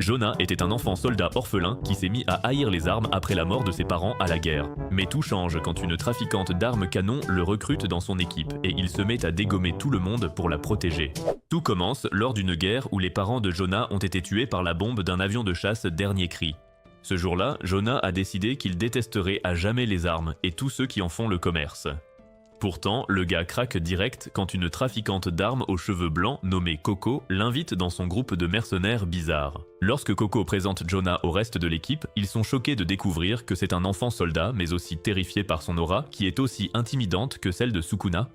Jonah était un enfant soldat orphelin qui s'est mis à haïr les armes après la mort de ses parents à la guerre. Mais tout change quand une trafiquante d'armes canon le recrute dans son équipe et il se met à dégommer tout le monde pour la protéger. Tout commence lors d'une guerre où les parents de Jonah ont été tués par la bombe d'un avion de chasse Dernier Cri. Ce jour-là, Jonah a décidé qu'il détesterait à jamais les armes et tous ceux qui en font le commerce. Pourtant, le gars craque direct quand une trafiquante d'armes aux cheveux blancs nommée Coco l'invite dans son groupe de mercenaires bizarres. Lorsque Coco présente Jonah au reste de l'équipe, ils sont choqués de découvrir que c'est un enfant soldat, mais aussi terrifié par son aura, qui est aussi intimidante que celle de Sukuna.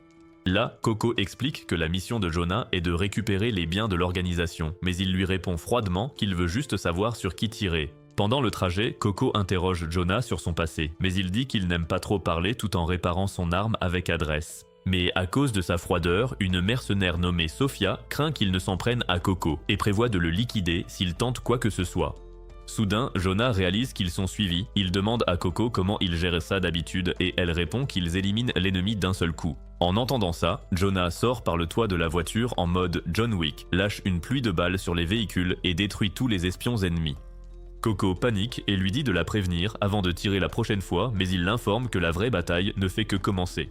Là, Coco explique que la mission de Jonah est de récupérer les biens de l'organisation, mais il lui répond froidement qu'il veut juste savoir sur qui tirer. Pendant le trajet, Coco interroge Jonah sur son passé, mais il dit qu'il n'aime pas trop parler tout en réparant son arme avec adresse. Mais à cause de sa froideur, une mercenaire nommée Sophia craint qu'il ne s'en prenne à Coco et prévoit de le liquider s'il tente quoi que ce soit. Soudain, Jonah réalise qu'ils sont suivis, il demande à Coco comment il gère ça d'habitude et elle répond qu'ils éliminent l'ennemi d'un seul coup. En entendant ça, Jonah sort par le toit de la voiture en mode John Wick, lâche une pluie de balles sur les véhicules et détruit tous les espions ennemis. Coco panique et lui dit de la prévenir avant de tirer la prochaine fois, mais il l'informe que la vraie bataille ne fait que commencer.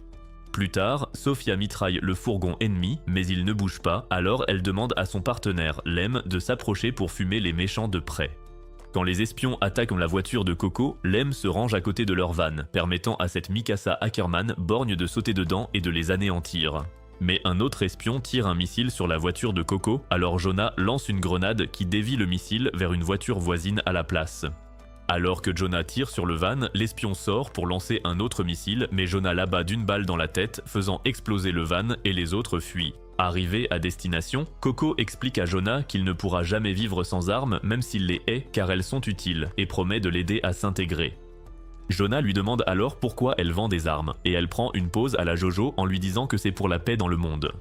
Plus tard, Sophia mitraille le fourgon ennemi, mais il ne bouge pas, alors elle demande à son partenaire, Lem, de s'approcher pour fumer les méchants de près. Quand les espions attaquent la voiture de Coco, Lem se range à côté de leur van, permettant à cette Mikasa Ackerman borgne de sauter dedans et de les anéantir. Mais un autre espion tire un missile sur la voiture de Coco, alors Jonah lance une grenade qui dévie le missile vers une voiture voisine à la place. Alors que Jonah tire sur le van, l'espion sort pour lancer un autre missile, mais Jonah l'abat d'une balle dans la tête, faisant exploser le van et les autres fuient. Arrivé à destination, Coco explique à Jonah qu'il ne pourra jamais vivre sans armes, même s'il les hait, car elles sont utiles, et promet de l'aider à s'intégrer. Jonah lui demande alors pourquoi elle vend des armes, et elle prend une pause à la Jojo en lui disant que c'est pour la paix dans le monde.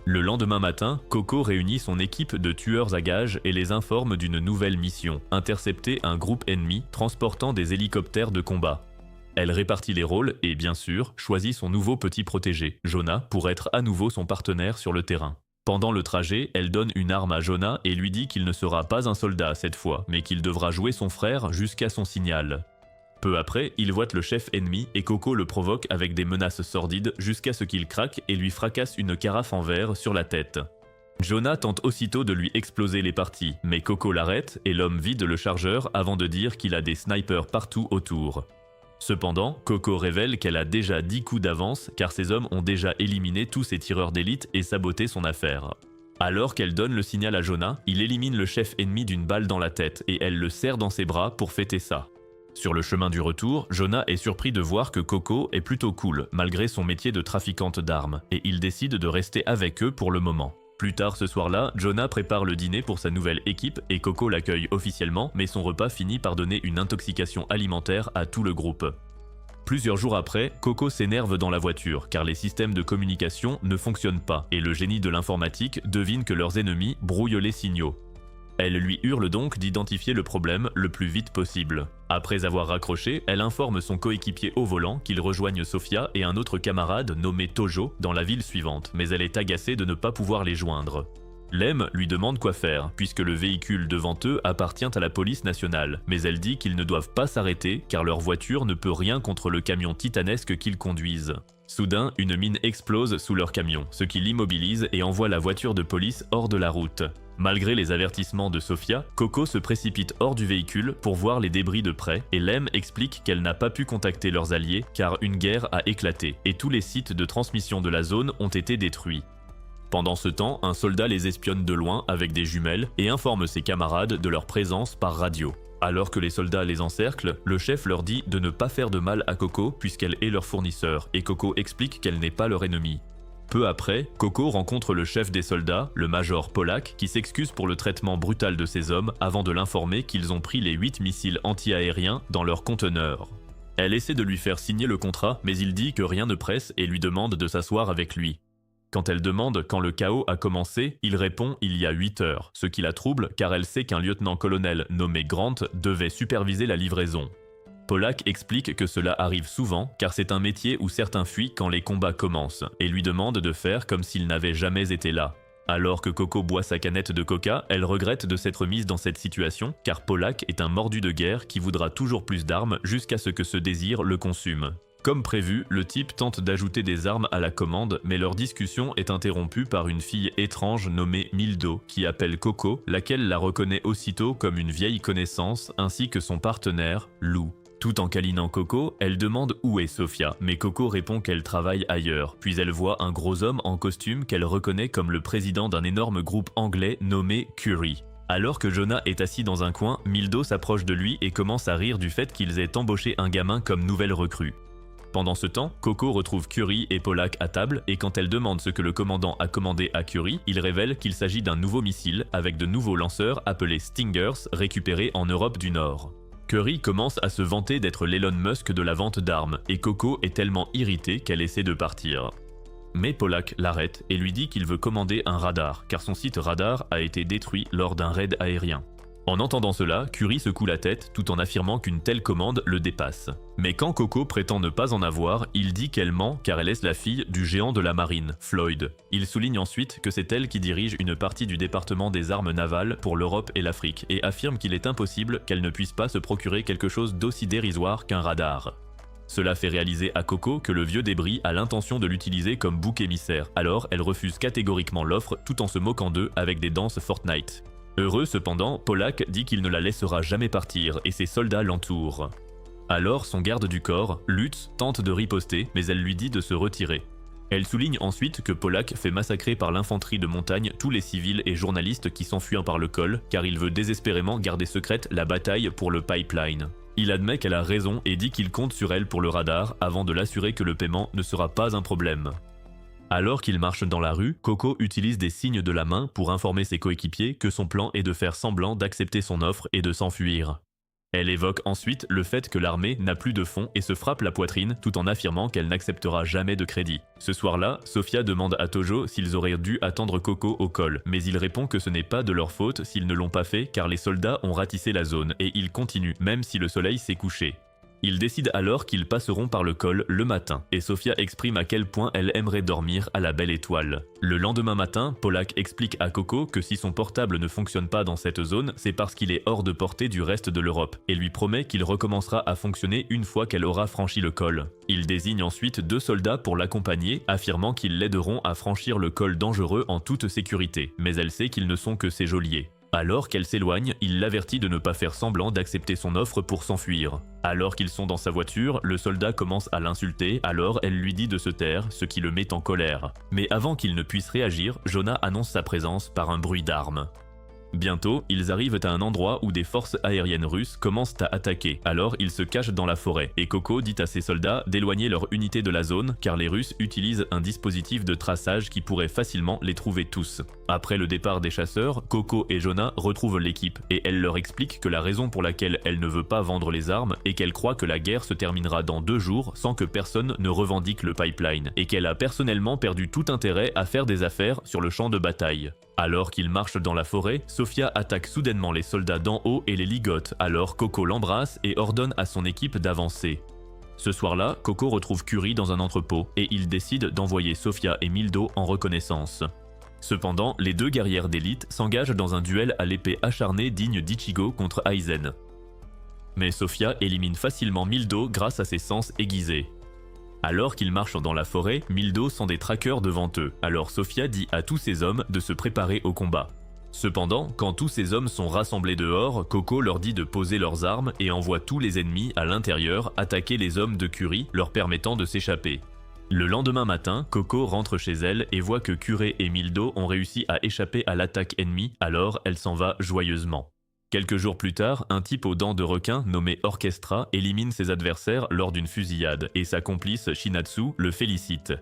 Le lendemain matin, Coco réunit son équipe de tueurs à gages et les informe d'une nouvelle mission, intercepter un groupe ennemi transportant des hélicoptères de combat. Elle répartit les rôles et, bien sûr, choisit son nouveau petit protégé, Jonah, pour être à nouveau son partenaire sur le terrain. Pendant le trajet, elle donne une arme à Jonah et lui dit qu'il ne sera pas un soldat cette fois, mais qu'il devra jouer son frère jusqu'à son signal. Peu après, il voit le chef ennemi et Coco le provoque avec des menaces sordides jusqu'à ce qu'il craque et lui fracasse une carafe en verre sur la tête. Jonah tente aussitôt de lui exploser les parties, mais Coco l'arrête et l'homme vide le chargeur avant de dire qu'il a des snipers partout autour. Cependant, Coco révèle qu'elle a déjà 10 coups d'avance car ses hommes ont déjà éliminé tous ses tireurs d'élite et saboté son affaire. Alors qu'elle donne le signal à Jonah, il élimine le chef ennemi d'une balle dans la tête et elle le serre dans ses bras pour fêter ça. Sur le chemin du retour, Jonah est surpris de voir que Coco est plutôt cool, malgré son métier de trafiquante d'armes, et il décide de rester avec eux pour le moment. Plus tard ce soir-là, Jonah prépare le dîner pour sa nouvelle équipe et Coco l'accueille officiellement, mais son repas finit par donner une intoxication alimentaire à tout le groupe. Plusieurs jours après, Coco s'énerve dans la voiture, car les systèmes de communication ne fonctionnent pas, et le génie de l'informatique devine que leurs ennemis brouillent les signaux. Elle lui hurle donc d'identifier le problème le plus vite possible. Après avoir raccroché, elle informe son coéquipier au volant qu'il rejoigne Sophia et un autre camarade nommé Tojo dans la ville suivante, mais elle est agacée de ne pas pouvoir les joindre. Lem lui demande quoi faire, puisque le véhicule devant eux appartient à la police nationale, mais elle dit qu'ils ne doivent pas s'arrêter car leur voiture ne peut rien contre le camion titanesque qu'ils conduisent. Soudain, une mine explose sous leur camion, ce qui l'immobilise et envoie la voiture de police hors de la route. Malgré les avertissements de Sophia, Coco se précipite hors du véhicule pour voir les débris de près et Lem explique qu'elle n'a pas pu contacter leurs alliés car une guerre a éclaté et tous les sites de transmission de la zone ont été détruits. Pendant ce temps, un soldat les espionne de loin avec des jumelles et informe ses camarades de leur présence par radio. Alors que les soldats les encerclent, le chef leur dit de ne pas faire de mal à Coco puisqu'elle est leur fournisseur et Coco explique qu'elle n'est pas leur ennemie. Peu après, Coco rencontre le chef des soldats, le major Polak, qui s'excuse pour le traitement brutal de ses hommes avant de l'informer qu'ils ont pris les 8 missiles anti-aériens dans leur conteneur. Elle essaie de lui faire signer le contrat, mais il dit que rien ne presse et lui demande de s'asseoir avec lui. Quand elle demande quand le chaos a commencé, il répond il y a 8 heures, ce qui la trouble car elle sait qu'un lieutenant-colonel nommé Grant devait superviser la livraison. Polak explique que cela arrive souvent car c'est un métier où certains fuient quand les combats commencent et lui demande de faire comme s'il n'avait jamais été là. Alors que Coco boit sa canette de coca, elle regrette de s'être mise dans cette situation car Polak est un mordu de guerre qui voudra toujours plus d'armes jusqu'à ce que ce désir le consume. Comme prévu, le type tente d'ajouter des armes à la commande, mais leur discussion est interrompue par une fille étrange nommée Mildo qui appelle Coco, laquelle la reconnaît aussitôt comme une vieille connaissance ainsi que son partenaire, Lou. Tout en câlinant Coco, elle demande où est Sofia, mais Coco répond qu'elle travaille ailleurs, puis elle voit un gros homme en costume qu'elle reconnaît comme le président d'un énorme groupe anglais nommé Curie. Alors que Jonah est assis dans un coin, Mildo s'approche de lui et commence à rire du fait qu'ils aient embauché un gamin comme nouvelle recrue. Pendant ce temps, Coco retrouve Curie et Polak à table et quand elle demande ce que le commandant a commandé à Curie, il révèle qu'il s'agit d'un nouveau missile avec de nouveaux lanceurs appelés Stingers récupérés en Europe du Nord. Curie commence à se vanter d'être l'Elon Musk de la vente d'armes et Coco est tellement irritée qu'elle essaie de partir. Mais Polak l'arrête et lui dit qu'il veut commander un radar car son site radar a été détruit lors d'un raid aérien. En entendant cela, Curie secoue la tête tout en affirmant qu'une telle commande le dépasse. Mais quand Coco prétend ne pas en avoir, il dit qu'elle ment car elle est la fille du géant de la marine, Floyd. Il souligne ensuite que c'est elle qui dirige une partie du département des armes navales pour l'Europe et l'Afrique et affirme qu'il est impossible qu'elle ne puisse pas se procurer quelque chose d'aussi dérisoire qu'un radar. Cela fait réaliser à Coco que le vieux débris a l'intention de l'utiliser comme bouc émissaire, alors elle refuse catégoriquement l'offre tout en se moquant d'eux avec des danses Fortnite. Heureux cependant, Polak dit qu'il ne la laissera jamais partir et ses soldats l'entourent. Alors son garde du corps, Lutz, tente de riposter mais elle lui dit de se retirer. Elle souligne ensuite que Polak fait massacrer par l'infanterie de montagne tous les civils et journalistes qui s'enfuient par le col car il veut désespérément garder secrète la bataille pour le pipeline. Il admet qu'elle a raison et dit qu'il compte sur elle pour le radar avant de l'assurer que le paiement ne sera pas un problème. Alors qu'il marche dans la rue, Coco utilise des signes de la main pour informer ses coéquipiers que son plan est de faire semblant d'accepter son offre et de s'enfuir. Elle évoque ensuite le fait que l'armée n'a plus de fonds et se frappe la poitrine tout en affirmant qu'elle n'acceptera jamais de crédit. Ce soir-là, Sofia demande à Tojo s'ils auraient dû attendre Coco au col, mais il répond que ce n'est pas de leur faute s'ils ne l'ont pas fait car les soldats ont ratissé la zone et ils continuent même si le soleil s'est couché. Ils décident alors qu'ils passeront par le col le matin, et Sofia exprime à quel point elle aimerait dormir à la belle étoile. Le lendemain matin, Polak explique à Coco que si son portable ne fonctionne pas dans cette zone, c'est parce qu'il est hors de portée du reste de l'Europe, et lui promet qu'il recommencera à fonctionner une fois qu'elle aura franchi le col. Il désigne ensuite 2 soldats pour l'accompagner, affirmant qu'ils l'aideront à franchir le col dangereux en toute sécurité, mais elle sait qu'ils ne sont que ses geôliers. Alors qu'elle s'éloigne, il l'avertit de ne pas faire semblant d'accepter son offre pour s'enfuir. Alors qu'ils sont dans sa voiture, le soldat commence à l'insulter, alors elle lui dit de se taire, ce qui le met en colère. Mais avant qu'il ne puisse réagir, Jonah annonce sa présence par un bruit d'armes. Bientôt, ils arrivent à un endroit où des forces aériennes russes commencent à attaquer, alors ils se cachent dans la forêt, et Coco dit à ses soldats d'éloigner leur unité de la zone car les Russes utilisent un dispositif de traçage qui pourrait facilement les trouver tous. Après le départ des chasseurs, Coco et Jonah retrouvent l'équipe, et elle leur explique que la raison pour laquelle elle ne veut pas vendre les armes est qu'elle croit que la guerre se terminera dans 2 jours sans que personne ne revendique le pipeline, et qu'elle a personnellement perdu tout intérêt à faire des affaires sur le champ de bataille. Alors qu'ils marchent dans la forêt, Sofia attaque soudainement les soldats d'en haut et les ligote, alors Coco l'embrasse et ordonne à son équipe d'avancer. Ce soir-là, Coco retrouve Curie dans un entrepôt et il décide d'envoyer Sofia et Mildo en reconnaissance. Cependant, les 2 guerrières d'élite s'engagent dans un duel à l'épée acharnée digne d'Ichigo contre Aizen. Mais Sofia élimine facilement Mildo grâce à ses sens aiguisés. Alors qu'ils marchent dans la forêt, Mildo sent des traqueurs devant eux, alors Sofia dit à tous ses hommes de se préparer au combat. Cependant, quand tous ces hommes sont rassemblés dehors, Coco leur dit de poser leurs armes et envoie tous les ennemis à l'intérieur attaquer les hommes de Curie, leur permettant de s'échapper. Le lendemain matin, Coco rentre chez elle et voit que Curé et Mildo ont réussi à échapper à l'attaque ennemie, alors elle s'en va joyeusement. Quelques jours plus tard, un type aux dents de requin nommé Orchestra élimine ses adversaires lors d'une fusillade et sa complice Shinatsu le félicite.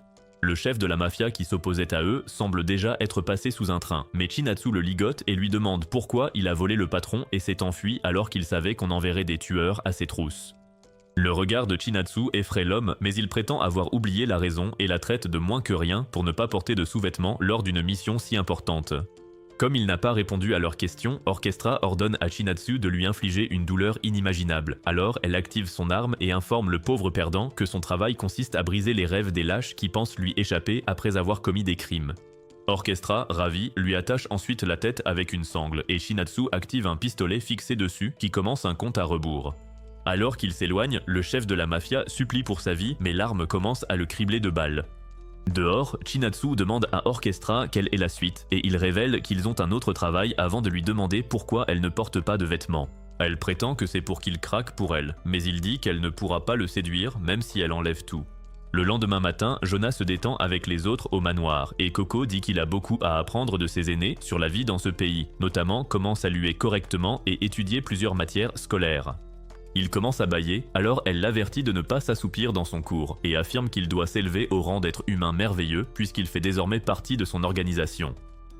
Le chef de la mafia qui s'opposait à eux semble déjà être passé sous un train, mais Shinatsu le ligote et lui demande pourquoi il a volé le patron et s'est enfui alors qu'il savait qu'on enverrait des tueurs à ses trousses. Le regard de Shinatsu effraie l'homme, mais il prétend avoir oublié la raison et la traite de moins que rien pour ne pas porter de sous-vêtements lors d'une mission si importante. Comme il n'a pas répondu à leurs questions, Orchestra ordonne à Shinatsu de lui infliger une douleur inimaginable. Alors, elle active son arme et informe le pauvre perdant que son travail consiste à briser les rêves des lâches qui pensent lui échapper après avoir commis des crimes. Orchestra, ravi, lui attache ensuite la tête avec une sangle et Shinatsu active un pistolet fixé dessus qui commence un compte à rebours. Alors qu'il s'éloigne, le chef de la mafia supplie pour sa vie mais l'arme commence à le cribler de balles. Dehors, Shinatsu demande à Orchestra quelle est la suite et il révèle qu'ils ont un autre travail avant de lui demander pourquoi elle ne porte pas de vêtements. Elle prétend que c'est pour qu'il craque pour elle, mais il dit qu'elle ne pourra pas le séduire même si elle enlève tout. Le lendemain matin, Jonah se détend avec les autres au manoir et Coco dit qu'il a beaucoup à apprendre de ses aînés sur la vie dans ce pays, notamment comment saluer correctement et étudier plusieurs matières scolaires. Il commence à bâiller, alors elle l'avertit de ne pas s'assoupir dans son cours et affirme qu'il doit s'élever au rang d'être humain merveilleux puisqu'il fait désormais partie de son organisation.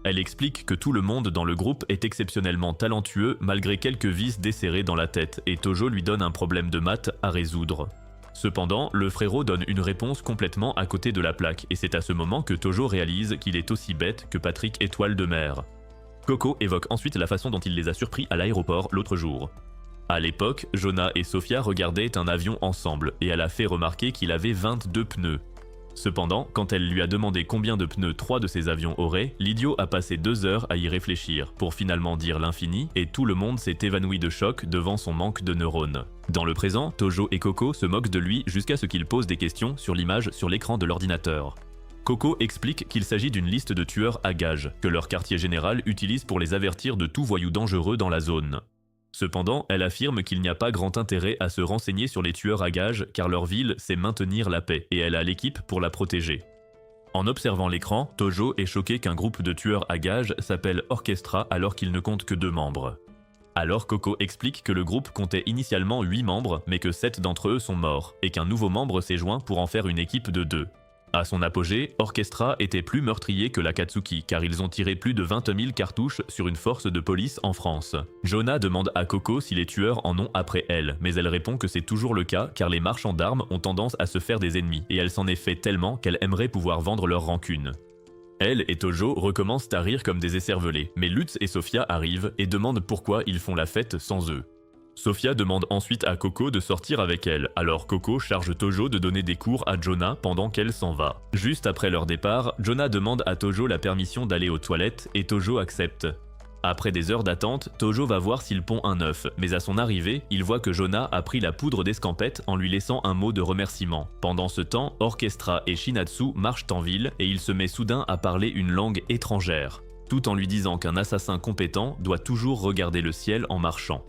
Elle explique que tout le monde dans le groupe est exceptionnellement talentueux malgré quelques vices desserrés dans la tête et Tojo lui donne un problème de maths à résoudre. Cependant, le frérot donne une réponse complètement à côté de la plaque et c'est à ce moment que Tojo réalise qu'il est aussi bête que Patrick Étoile de Mer. Coco évoque ensuite la façon dont il les a surpris à l'aéroport l'autre jour. À l'époque, Jonah et Sophia regardaient un avion ensemble et elle a fait remarquer qu'il avait 22 pneus. Cependant, quand elle lui a demandé combien de pneus 3 de ces avions auraient, l'idiot a passé 2 heures à y réfléchir, pour finalement dire l'infini, et tout le monde s'est évanoui de choc devant son manque de neurones. Dans le présent, Tojo et Coco se moquent de lui jusqu'à ce qu'il pose des questions sur l'image sur l'écran de l'ordinateur. Coco explique qu'il s'agit d'une liste de tueurs à gages, que leur quartier général utilise pour les avertir de tout voyou dangereux dans la zone. Cependant, elle affirme qu'il n'y a pas grand intérêt à se renseigner sur les tueurs à gages car leur ville c'est maintenir la paix et elle a l'équipe pour la protéger. En observant l'écran, Tojo est choqué qu'un groupe de tueurs à gages s'appelle Orchestra alors qu'il ne compte que 2 membres. Alors Coco explique que le groupe comptait initialement 8 membres mais que 7 d'entre eux sont morts et qu'un nouveau membre s'est joint pour en faire une équipe de 2. À son apogée, Orchestra était plus meurtrier que l'Akatsuki car ils ont tiré plus de 20 000 cartouches sur une force de police en France. Jonah demande à Coco si les tueurs en ont après elle, mais elle répond que c'est toujours le cas car les marchands d'armes ont tendance à se faire des ennemis et elle s'en est fait tellement qu'elle aimerait pouvoir vendre leur rancune. Elle et Tojo recommencent à rire comme des écervelés, mais Lutz et Sophia arrivent et demandent pourquoi ils font la fête sans eux. Sophia demande ensuite à Coco de sortir avec elle, alors Coco charge Tojo de donner des cours à Jonah pendant qu'elle s'en va. Juste après leur départ, Jonah demande à Tojo la permission d'aller aux toilettes et Tojo accepte. Après des heures d'attente, Tojo va voir s'il pond un œuf, mais à son arrivée, il voit que Jonah a pris la poudre d'escampette en lui laissant un mot de remerciement. Pendant ce temps, Orchestra et Shinatsu marchent en ville et il se met soudain à parler une langue étrangère, tout en lui disant qu'un assassin compétent doit toujours regarder le ciel en marchant.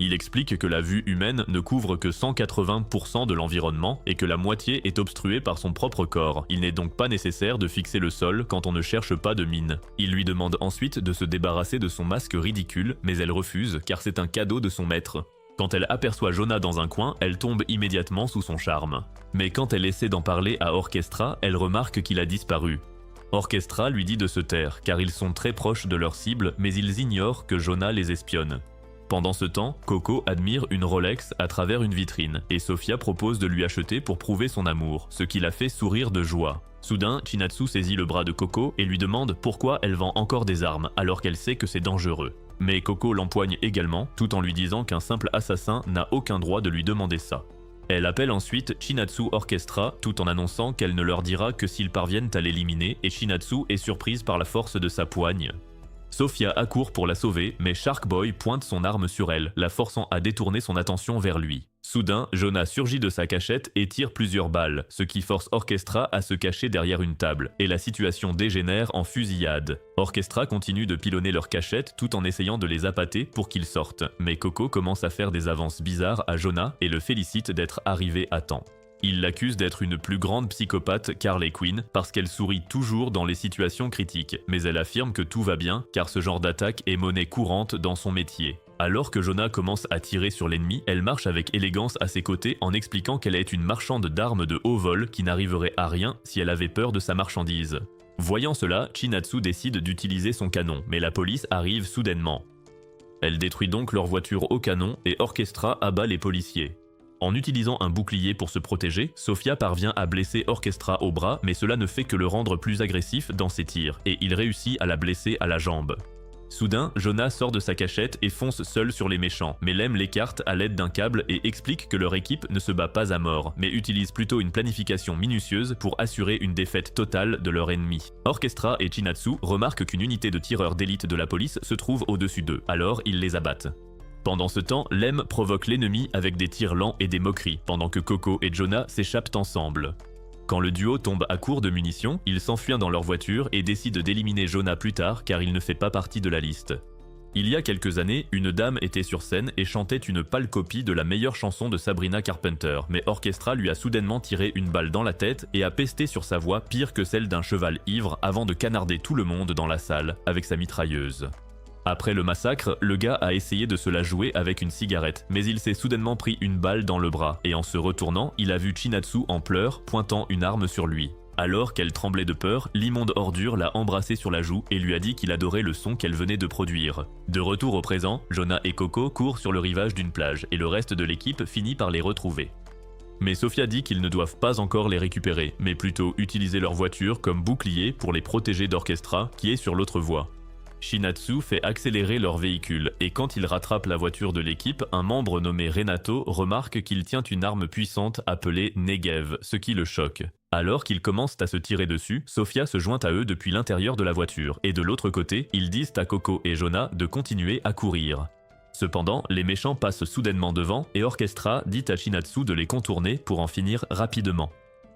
Il explique que la vue humaine ne couvre que 180% de l'environnement et que la moitié est obstruée par son propre corps. Il n'est donc pas nécessaire de fixer le sol quand on ne cherche pas de mine. Il lui demande ensuite de se débarrasser de son masque ridicule, mais elle refuse car c'est un cadeau de son maître. Quand elle aperçoit Jonah dans un coin, elle tombe immédiatement sous son charme. Mais quand elle essaie d'en parler à Orchestra, elle remarque qu'il a disparu. Orchestra lui dit de se taire car ils sont très proches de leur cible, mais ils ignorent que Jonah les espionne. Pendant ce temps, Coco admire une Rolex à travers une vitrine et Sophia propose de lui acheter pour prouver son amour, ce qui la fait sourire de joie. Soudain, Shinatsu saisit le bras de Coco et lui demande pourquoi elle vend encore des armes alors qu'elle sait que c'est dangereux. Mais Coco l'empoigne également, tout en lui disant qu'un simple assassin n'a aucun droit de lui demander ça. Elle appelle ensuite Shinatsu Orchestra tout en annonçant qu'elle ne leur dira que s'ils parviennent à l'éliminer et Shinatsu est surprise par la force de sa poigne. Sophia accourt pour la sauver, mais Shark Boy pointe son arme sur elle, la forçant à détourner son attention vers lui. Soudain, Jonah surgit de sa cachette et tire plusieurs balles, ce qui force Orchestra à se cacher derrière une table, et la situation dégénère en fusillade. Orchestra continue de pilonner leur cachette tout en essayant de les appâter pour qu'ils sortent, mais Coco commence à faire des avances bizarres à Jonah et le félicite d'être arrivé à temps. Il l'accuse d'être une plus grande psychopathe qu'Harley Quinn parce qu'elle sourit toujours dans les situations critiques, mais elle affirme que tout va bien car ce genre d'attaque est monnaie courante dans son métier. Alors que Jonah commence à tirer sur l'ennemi, elle marche avec élégance à ses côtés en expliquant qu'elle est une marchande d'armes de haut vol qui n'arriverait à rien si elle avait peur de sa marchandise. Voyant cela, Shinatsu décide d'utiliser son canon, mais la police arrive soudainement. Elle détruit donc leur voiture au canon et Orchestra abat les policiers. En utilisant un bouclier pour se protéger, Sophia parvient à blesser Orchestra au bras, mais cela ne fait que le rendre plus agressif dans ses tirs, et il réussit à la blesser à la jambe. Soudain, Jonah sort de sa cachette et fonce seul sur les méchants, mais Lem l'écarte à l'aide d'un câble et explique que leur équipe ne se bat pas à mort, mais utilise plutôt une planification minutieuse pour assurer une défaite totale de leur ennemi. Orchestra et Chinatsu remarquent qu'une unité de tireurs d'élite de la police se trouve au-dessus d'eux, alors ils les abattent. Pendant ce temps, Lem provoque l'ennemi avec des tirs lents et des moqueries, pendant que Coco et Jonah s'échappent ensemble. Quand le duo tombe à court de munitions, ils s'enfuient dans leur voiture et décident d'éliminer Jonah plus tard car il ne fait pas partie de la liste. Il y a quelques années, une dame était sur scène et chantait une pâle copie de la meilleure chanson de Sabrina Carpenter, mais Orchestra lui a soudainement tiré une balle dans la tête et a pesté sur sa voix pire que celle d'un cheval ivre avant de canarder tout le monde dans la salle avec sa mitrailleuse. Après le massacre, le gars a essayé de se la jouer avec une cigarette, mais il s'est soudainement pris une balle dans le bras, et en se retournant, il a vu Chinatsu en pleurs, pointant une arme sur lui. Alors qu'elle tremblait de peur, l'immonde ordure l'a embrassé sur la joue et lui a dit qu'il adorait le son qu'elle venait de produire. De retour au présent, Jonah et Coco courent sur le rivage d'une plage, et le reste de l'équipe finit par les retrouver. Mais Sophia dit qu'ils ne doivent pas encore les récupérer, mais plutôt utiliser leur voiture comme bouclier pour les protéger d'Orchestra, qui est sur l'autre voie. Chinatsu fait accélérer leur véhicule, et quand il rattrape la voiture de l'équipe, un membre nommé Renato remarque qu'il tient une arme puissante appelée Negev, ce qui le choque. Alors qu'ils commencent à se tirer dessus, Sophia se joint à eux depuis l'intérieur de la voiture, et de l'autre côté, ils disent à Coco et Jonah de continuer à courir. Cependant, les méchants passent soudainement devant, et Orchestra dit à Chinatsu de les contourner pour en finir rapidement.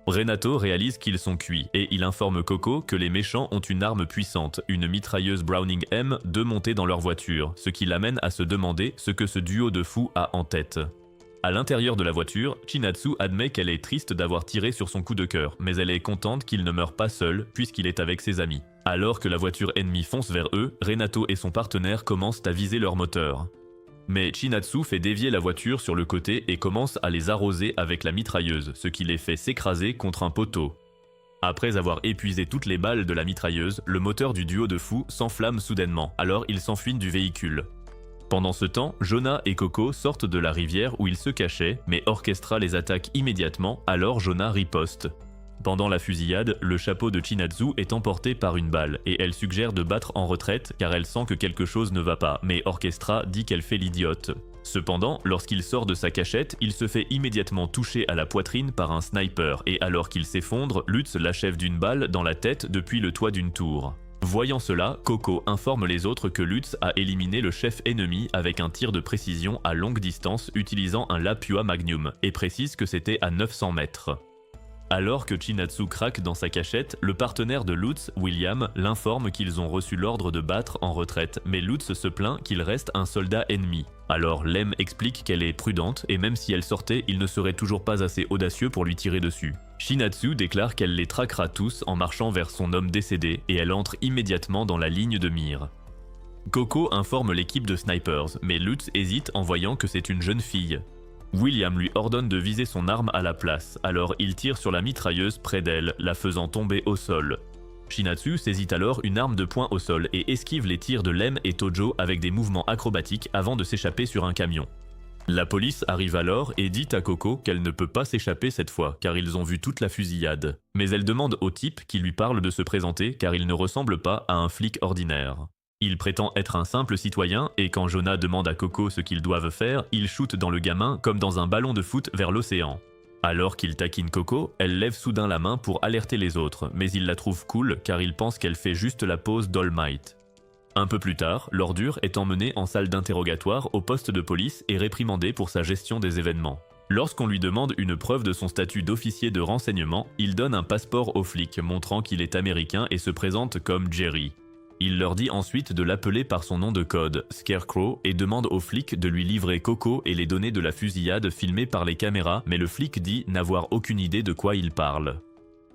Renato réalise qu'ils sont cuits et il informe Coco que les méchants ont une arme puissante, une mitrailleuse Browning M2 montée dans leur voiture, ce qui l'amène à se demander ce que ce duo de fous a en tête. À l'intérieur de la voiture, Chinatsu admet qu'elle est triste d'avoir tiré sur son coup de cœur, mais elle est contente qu'il ne meure pas seul puisqu'il est avec ses amis. Alors que la voiture ennemie fonce vers eux, Renato et son partenaire commencent à viser leur moteur. Mais Chinatsu fait dévier la voiture sur le côté et commence à les arroser avec la mitrailleuse, ce qui les fait s'écraser contre un poteau. Après avoir épuisé toutes les balles de la mitrailleuse, le moteur du duo de fous s'enflamme soudainement, alors ils s'enfuient du véhicule. Pendant ce temps, Jonah et Coco sortent de la rivière où ils se cachaient, mais Orchestra les attaque immédiatement, alors Jonah riposte. Pendant la fusillade, le chapeau de Chinatsu est emporté par une balle et elle suggère de battre en retraite car elle sent que quelque chose ne va pas, mais Orchestra dit qu'elle fait l'idiote. Cependant, lorsqu'il sort de sa cachette, il se fait immédiatement toucher à la poitrine par un sniper et alors qu'il s'effondre, Lutz l'achève d'une balle dans la tête depuis le toit d'une tour. Voyant cela, Coco informe les autres que Lutz a éliminé le chef ennemi avec un tir de précision à longue distance utilisant un Lapua Magnum et précise que c'était à 900 mètres. Alors que Chinatsu craque dans sa cachette, le partenaire de Lutz, William, l'informe qu'ils ont reçu l'ordre de battre en retraite, mais Lutz se plaint qu'il reste un soldat ennemi. Alors Lem explique qu'elle est prudente et même si elle sortait, il ne serait toujours pas assez audacieux pour lui tirer dessus. Chinatsu déclare qu'elle les traquera tous en marchant vers son homme décédé et elle entre immédiatement dans la ligne de mire. Coco informe l'équipe de snipers, mais Lutz hésite en voyant que c'est une jeune fille. William lui ordonne de viser son arme à la place, alors il tire sur la mitrailleuse près d'elle, la faisant tomber au sol. Chinatsu saisit alors une arme de poing au sol et esquive les tirs de Lem et Tojo avec des mouvements acrobatiques avant de s'échapper sur un camion. La police arrive alors et dit à Coco qu'elle ne peut pas s'échapper cette fois car ils ont vu toute la fusillade. Mais elle demande au type qui lui parle de se présenter car il ne ressemble pas à un flic ordinaire. Il prétend être un simple citoyen et quand Jonah demande à Coco ce qu'ils doivent faire, il shoot dans le gamin comme dans un ballon de foot vers l'océan. Alors qu'il taquine Coco, elle lève soudain la main pour alerter les autres, mais il la trouve cool car il pense qu'elle fait juste la pose d'All Might. Un peu plus tard, l'ordure est emmenée en salle d'interrogatoire au poste de police et réprimandée pour sa gestion des événements. Lorsqu'on lui demande une preuve de son statut d'officier de renseignement, il donne un passeport aux flics montrant qu'il est américain et se présente comme Jerry. Il leur dit ensuite de l'appeler par son nom de code, Scarecrow, et demande au flic de lui livrer Coco et les données de la fusillade filmées par les caméras, mais le flic dit n'avoir aucune idée de quoi il parle.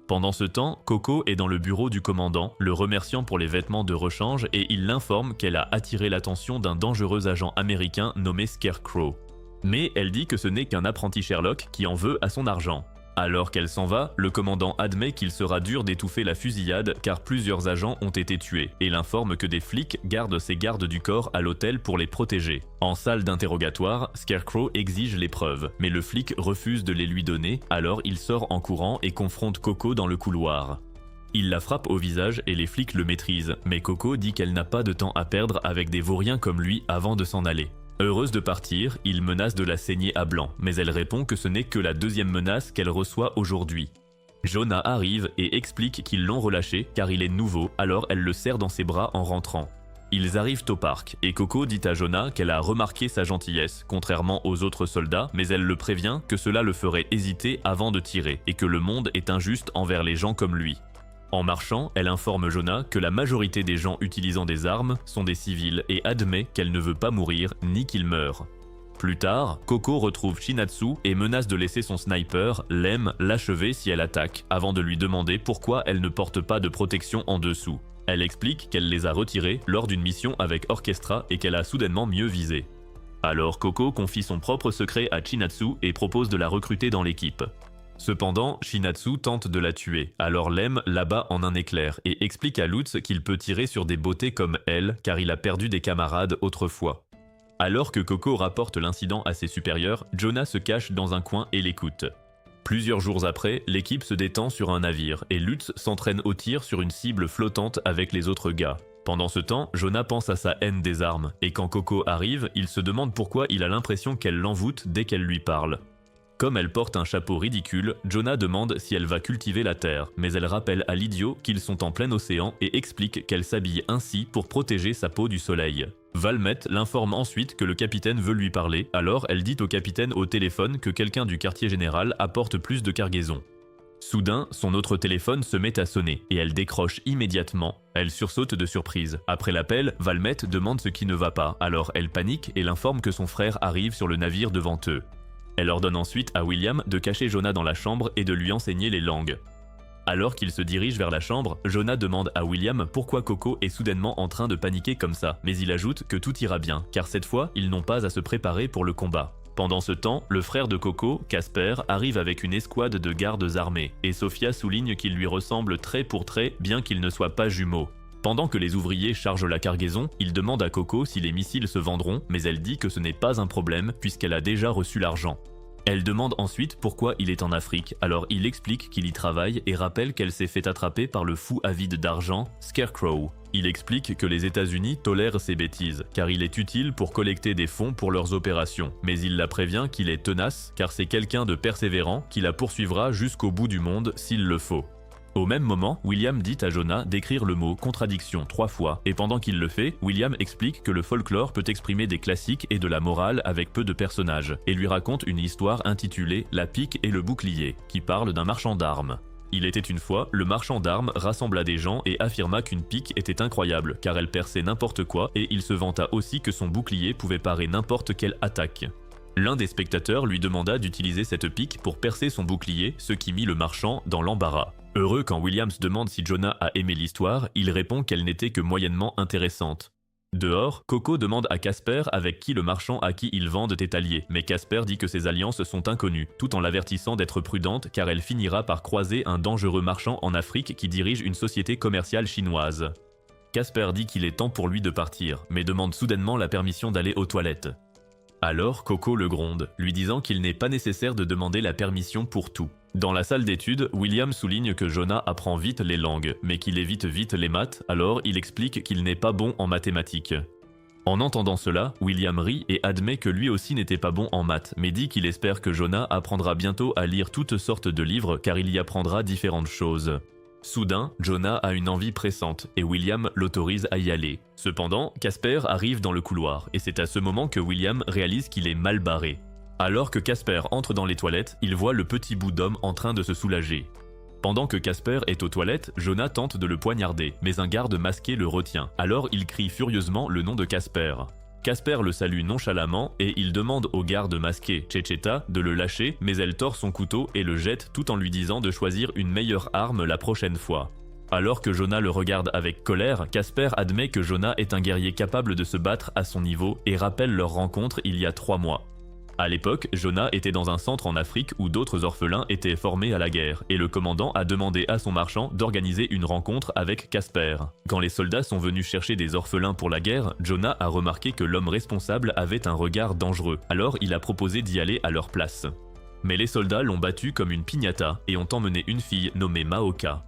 Pendant ce temps, Coco est dans le bureau du commandant, le remerciant pour les vêtements de rechange et il l'informe qu'elle a attiré l'attention d'un dangereux agent américain nommé Scarecrow. Mais elle dit que ce n'est qu'un apprenti Sherlock qui en veut à son argent. Alors qu'elle s'en va, le commandant admet qu'il sera dur d'étouffer la fusillade car plusieurs agents ont été tués et l'informe que des flics gardent ses gardes du corps à l'hôtel pour les protéger. En salle d'interrogatoire, Scarecrow exige les preuves, mais le flic refuse de les lui donner, alors il sort en courant et confronte Coco dans le couloir. Il la frappe au visage et les flics le maîtrisent, mais Coco dit qu'elle n'a pas de temps à perdre avec des vauriens comme lui avant de s'en aller. Heureuse de partir, il menace de la saigner à blanc, mais elle répond que ce n'est que la deuxième menace qu'elle reçoit aujourd'hui. Jonah arrive et explique qu'ils l'ont relâché car il est nouveau, alors elle le serre dans ses bras en rentrant. Ils arrivent au parc et Coco dit à Jonah qu'elle a remarqué sa gentillesse, contrairement aux autres soldats, mais elle le prévient que cela le ferait hésiter avant de tirer et que le monde est injuste envers les gens comme lui. En marchant, elle informe Jonah que la majorité des gens utilisant des armes sont des civils et admet qu'elle ne veut pas mourir ni qu'il meure. Plus tard, Coco retrouve Shinatsu et menace de laisser son sniper, Lem, l'achever si elle attaque, avant de lui demander pourquoi elle ne porte pas de protection en dessous. Elle explique qu'elle les a retirés lors d'une mission avec Orchestra et qu'elle a soudainement mieux visé. Alors Coco confie son propre secret à Shinatsu et propose de la recruter dans l'équipe. Cependant, Shinatsu tente de la tuer, alors Lem l'abat en un éclair et explique à Lutz qu'il peut tirer sur des beautés comme elle car il a perdu des camarades autrefois. Alors que Coco rapporte l'incident à ses supérieurs, Jonah se cache dans un coin et l'écoute. Plusieurs jours après, l'équipe se détend sur un navire et Lutz s'entraîne au tir sur une cible flottante avec les autres gars. Pendant ce temps, Jonah pense à sa haine des armes et quand Coco arrive, il se demande pourquoi il a l'impression qu'elle l'envoûte dès qu'elle lui parle. Comme elle porte un chapeau ridicule, Jonah demande si elle va cultiver la terre, mais elle rappelle à l'idiot qu'ils sont en plein océan et explique qu'elle s'habille ainsi pour protéger sa peau du soleil. Valmet l'informe ensuite que le capitaine veut lui parler, alors elle dit au capitaine au téléphone que quelqu'un du quartier général apporte plus de cargaison. Soudain, son autre téléphone se met à sonner et elle décroche immédiatement. Elle sursaute de surprise. Après l'appel, Valmet demande ce qui ne va pas, alors elle panique et l'informe que son frère arrive sur le navire devant eux. Elle ordonne ensuite à William de cacher Jonah dans la chambre et de lui enseigner les langues. Alors qu'il se dirige vers la chambre, Jonah demande à William pourquoi Coco est soudainement en train de paniquer comme ça, mais il ajoute que tout ira bien, car cette fois, ils n'ont pas à se préparer pour le combat. Pendant ce temps, le frère de Coco, Casper, arrive avec une escouade de gardes armés, et Sophia souligne qu'il lui ressemble trait pour trait, bien qu'ils ne soient pas jumeaux. Pendant que les ouvriers chargent la cargaison, il demande à Coco si les missiles se vendront, mais elle dit que ce n'est pas un problème puisqu'elle a déjà reçu l'argent. Elle demande ensuite pourquoi il est en Afrique, alors il explique qu'il y travaille et rappelle qu'elle s'est fait attraper par le fou avide d'argent, Scarecrow. Il explique que les États-Unis tolèrent ces bêtises, car il est utile pour collecter des fonds pour leurs opérations, mais il la prévient qu'il est tenace, car c'est quelqu'un de persévérant qui la poursuivra jusqu'au bout du monde s'il le faut. Au même moment, William dit à Jonah d'écrire le mot « contradiction » 3 fois, et pendant qu'il le fait, William explique que le folklore peut exprimer des classiques et de la morale avec peu de personnages, et lui raconte une histoire intitulée « La pique et le bouclier », qui parle d'un marchand d'armes. Il était une fois, le marchand d'armes rassembla des gens et affirma qu'une pique était incroyable, car elle perçait n'importe quoi, et il se vanta aussi que son bouclier pouvait parer n'importe quelle attaque. L'un des spectateurs lui demanda d'utiliser cette pique pour percer son bouclier, ce qui mit le marchand dans l'embarras. Heureux quand Williams demande si Jonah a aimé l'histoire, il répond qu'elle n'était que moyennement intéressante. Dehors, Coco demande à Casper avec qui le marchand à qui ils vendent est allié, mais Casper dit que ses alliances sont inconnues, tout en l'avertissant d'être prudente car elle finira par croiser un dangereux marchand en Afrique qui dirige une société commerciale chinoise. Casper dit qu'il est temps pour lui de partir, mais demande soudainement la permission d'aller aux toilettes. Alors Coco le gronde, lui disant qu'il n'est pas nécessaire de demander la permission pour tout. Dans la salle d'études, William souligne que Jonah apprend vite les langues, mais qu'il évite vite les maths, alors il explique qu'il n'est pas bon en mathématiques. En entendant cela, William rit et admet que lui aussi n'était pas bon en maths, mais dit qu'il espère que Jonah apprendra bientôt à lire toutes sortes de livres car il y apprendra différentes choses. Soudain, Jonah a une envie pressante et William l'autorise à y aller. Cependant, Casper arrive dans le couloir et c'est à ce moment que William réalise qu'il est mal barré. Alors que Casper entre dans les toilettes, il voit le petit bout d'homme en train de se soulager. Pendant que Casper est aux toilettes, Jonah tente de le poignarder, mais un garde masqué le retient. Alors il crie furieusement le nom de Casper. Casper le salue nonchalamment et il demande au garde masqué, Checheta, de le lâcher, mais elle tord son couteau et le jette tout en lui disant de choisir une meilleure arme la prochaine fois. Alors que Jonah le regarde avec colère, Casper admet que Jonah est un guerrier capable de se battre à son niveau et rappelle leur rencontre il y a 3 mois. À l'époque, Jonah était dans un centre en Afrique où d'autres orphelins étaient formés à la guerre, et le commandant a demandé à son marchand d'organiser une rencontre avec Casper. Quand les soldats sont venus chercher des orphelins pour la guerre, Jonah a remarqué que l'homme responsable avait un regard dangereux, alors il a proposé d'y aller à leur place. Mais les soldats l'ont battu comme une piñata et ont emmené une fille nommée Maoka.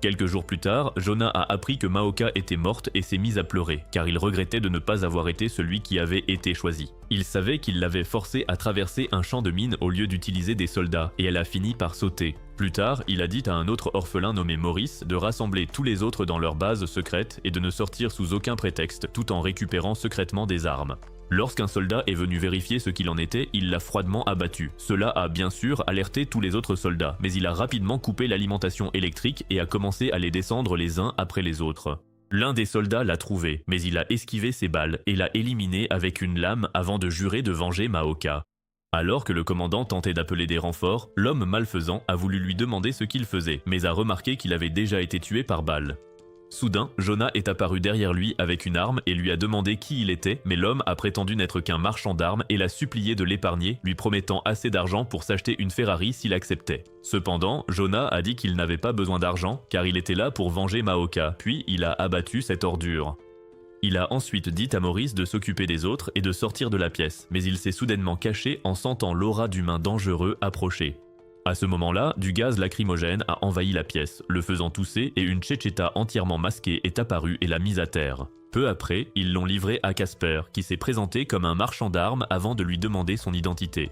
Quelques jours plus tard, Jonah a appris que Maoka était morte et s'est mise à pleurer, car il regrettait de ne pas avoir été celui qui avait été choisi. Il savait qu'il l'avait forcée à traverser un champ de mines au lieu d'utiliser des soldats, et elle a fini par sauter. Plus tard, il a dit à un autre orphelin nommé Maurice de rassembler tous les autres dans leur base secrète et de ne sortir sous aucun prétexte, tout en récupérant secrètement des armes. Lorsqu'un soldat est venu vérifier ce qu'il en était, il l'a froidement abattu. Cela a bien sûr alerté tous les autres soldats, mais il a rapidement coupé l'alimentation électrique et a commencé à les descendre les uns après les autres. L'un des soldats l'a trouvé, mais il a esquivé ses balles et l'a éliminé avec une lame avant de jurer de venger Maoka. Alors que le commandant tentait d'appeler des renforts, l'homme malfaisant a voulu lui demander ce qu'il faisait, mais a remarqué qu'il avait déjà été tué par balle. Soudain, Jonah est apparu derrière lui avec une arme et lui a demandé qui il était, mais l'homme a prétendu n'être qu'un marchand d'armes et l'a supplié de l'épargner, lui promettant assez d'argent pour s'acheter une Ferrari s'il acceptait. Cependant, Jonah a dit qu'il n'avait pas besoin d'argent car il était là pour venger Maoka, puis il a abattu cette ordure. Il a ensuite dit à Maurice de s'occuper des autres et de sortir de la pièce, mais il s'est soudainement caché en sentant l'aura d'humain dangereux approcher. À ce moment-là, du gaz lacrymogène a envahi la pièce, le faisant tousser et une Checheta entièrement masquée est apparue et l'a mise à terre. Peu après, ils l'ont livré à Casper, qui s'est présenté comme un marchand d'armes avant de lui demander son identité.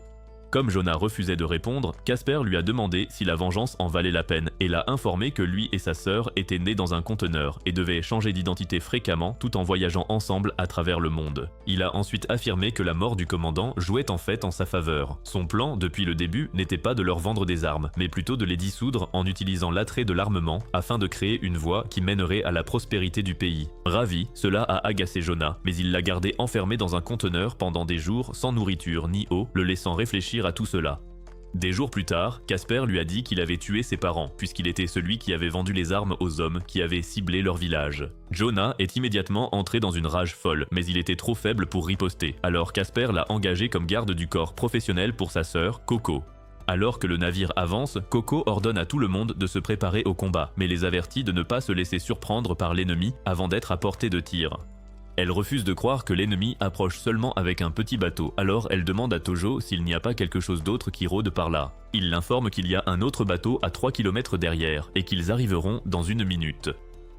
Comme Jonah refusait de répondre, Casper lui a demandé si la vengeance en valait la peine et l'a informé que lui et sa sœur étaient nés dans un conteneur et devaient changer d'identité fréquemment tout en voyageant ensemble à travers le monde. Il a ensuite affirmé que la mort du commandant jouait en fait en sa faveur. Son plan, depuis le début, n'était pas de leur vendre des armes, mais plutôt de les dissoudre en utilisant l'attrait de l'armement afin de créer une voie qui mènerait à la prospérité du pays. Ravi, cela a agacé Jonah, mais il l'a gardé enfermé dans un conteneur pendant des jours sans nourriture ni eau, le laissant réfléchir à tout cela. Des jours plus tard, Casper lui a dit qu'il avait tué ses parents, puisqu'il était celui qui avait vendu les armes aux hommes qui avaient ciblé leur village. Jonah est immédiatement entré dans une rage folle, mais il était trop faible pour riposter, alors Casper l'a engagé comme garde du corps professionnel pour sa sœur, Coco. Alors que le navire avance, Coco ordonne à tout le monde de se préparer au combat, mais les avertit de ne pas se laisser surprendre par l'ennemi avant d'être à portée de tir. Elle refuse de croire que l'ennemi approche seulement avec un petit bateau, alors elle demande à Tojo s'il n'y a pas quelque chose d'autre qui rôde par là. Il l'informe qu'il y a un autre bateau à 3 km derrière, et qu'ils arriveront dans 1 minute.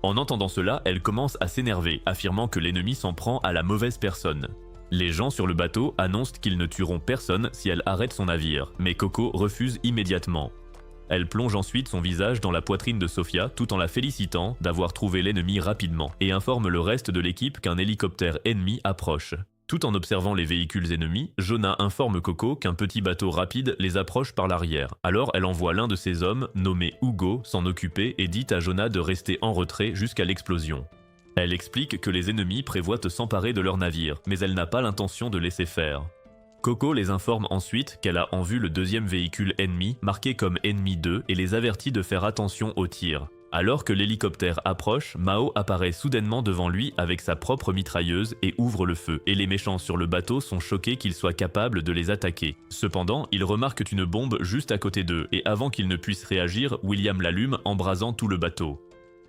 En entendant cela, elle commence à s'énerver, affirmant que l'ennemi s'en prend à la mauvaise personne. Les gens sur le bateau annoncent qu'ils ne tueront personne si elle arrête son navire, mais Coco refuse immédiatement. Elle plonge ensuite son visage dans la poitrine de Sofia tout en la félicitant d'avoir trouvé l'ennemi rapidement et informe le reste de l'équipe qu'un hélicoptère ennemi approche. Tout en observant les véhicules ennemis, Jonah informe Coco qu'un petit bateau rapide les approche par l'arrière. Alors elle envoie l'un de ses hommes, nommé Hugo, s'en occuper et dit à Jonah de rester en retrait jusqu'à l'explosion. Elle explique que les ennemis prévoient de s'emparer de leur navire, mais elle n'a pas l'intention de laisser faire. Coco les informe ensuite qu'elle a en vue le deuxième véhicule ennemi, marqué comme Ennemi 2, et les avertit de faire attention aux tirs. Alors que l'hélicoptère approche, Mao apparaît soudainement devant lui avec sa propre mitrailleuse et ouvre le feu, et les méchants sur le bateau sont choqués qu'il soit capable de les attaquer. Cependant, ils remarquent une bombe juste à côté d'eux, et avant qu'ils ne puissent réagir, William l'allume, embrasant tout le bateau.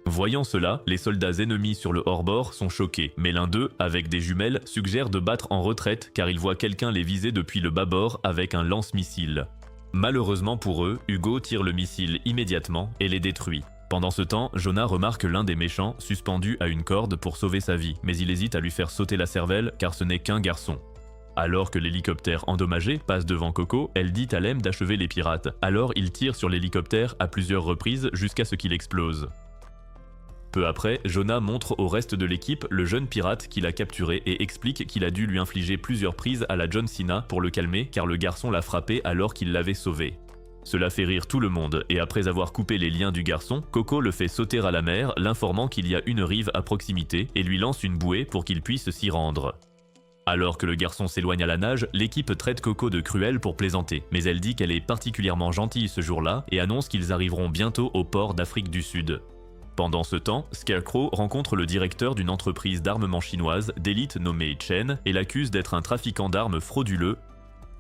Voyant cela, les soldats ennemis sur le hors-bord sont choqués, mais l'un d'eux, avec des jumelles, suggère de battre en retraite car il voit quelqu'un les viser depuis le bâbord avec un lance-missile. Malheureusement pour eux, Hugo tire le missile immédiatement et les détruit. Pendant ce temps, Jonah remarque l'un des méchants suspendu à une corde pour sauver sa vie, mais il hésite à lui faire sauter la cervelle car ce n'est qu'un garçon. Alors que l'hélicoptère endommagé passe devant Coco, elle dit à Lem d'achever les pirates. Alors il tire sur l'hélicoptère à plusieurs reprises jusqu'à ce qu'il explose. Peu après, Jonah montre au reste de l'équipe le jeune pirate qu'il a capturé et explique qu'il a dû lui infliger plusieurs prises à la John Cena pour le calmer car le garçon l'a frappé alors qu'il l'avait sauvé. Cela fait rire tout le monde et après avoir coupé les liens du garçon, Coco le fait sauter à la mer, l'informant qu'il y a une rive à proximité et lui lance une bouée pour qu'il puisse s'y rendre. Alors que le garçon s'éloigne à la nage, l'équipe traite Coco de cruelle pour plaisanter, mais elle dit qu'elle est particulièrement gentille ce jour-là et annonce qu'ils arriveront bientôt au port d'Afrique du Sud. Pendant ce temps, Scarecrow rencontre le directeur d'une entreprise d'armement chinoise d'élite nommée Chen et l'accuse d'être un trafiquant d'armes frauduleux.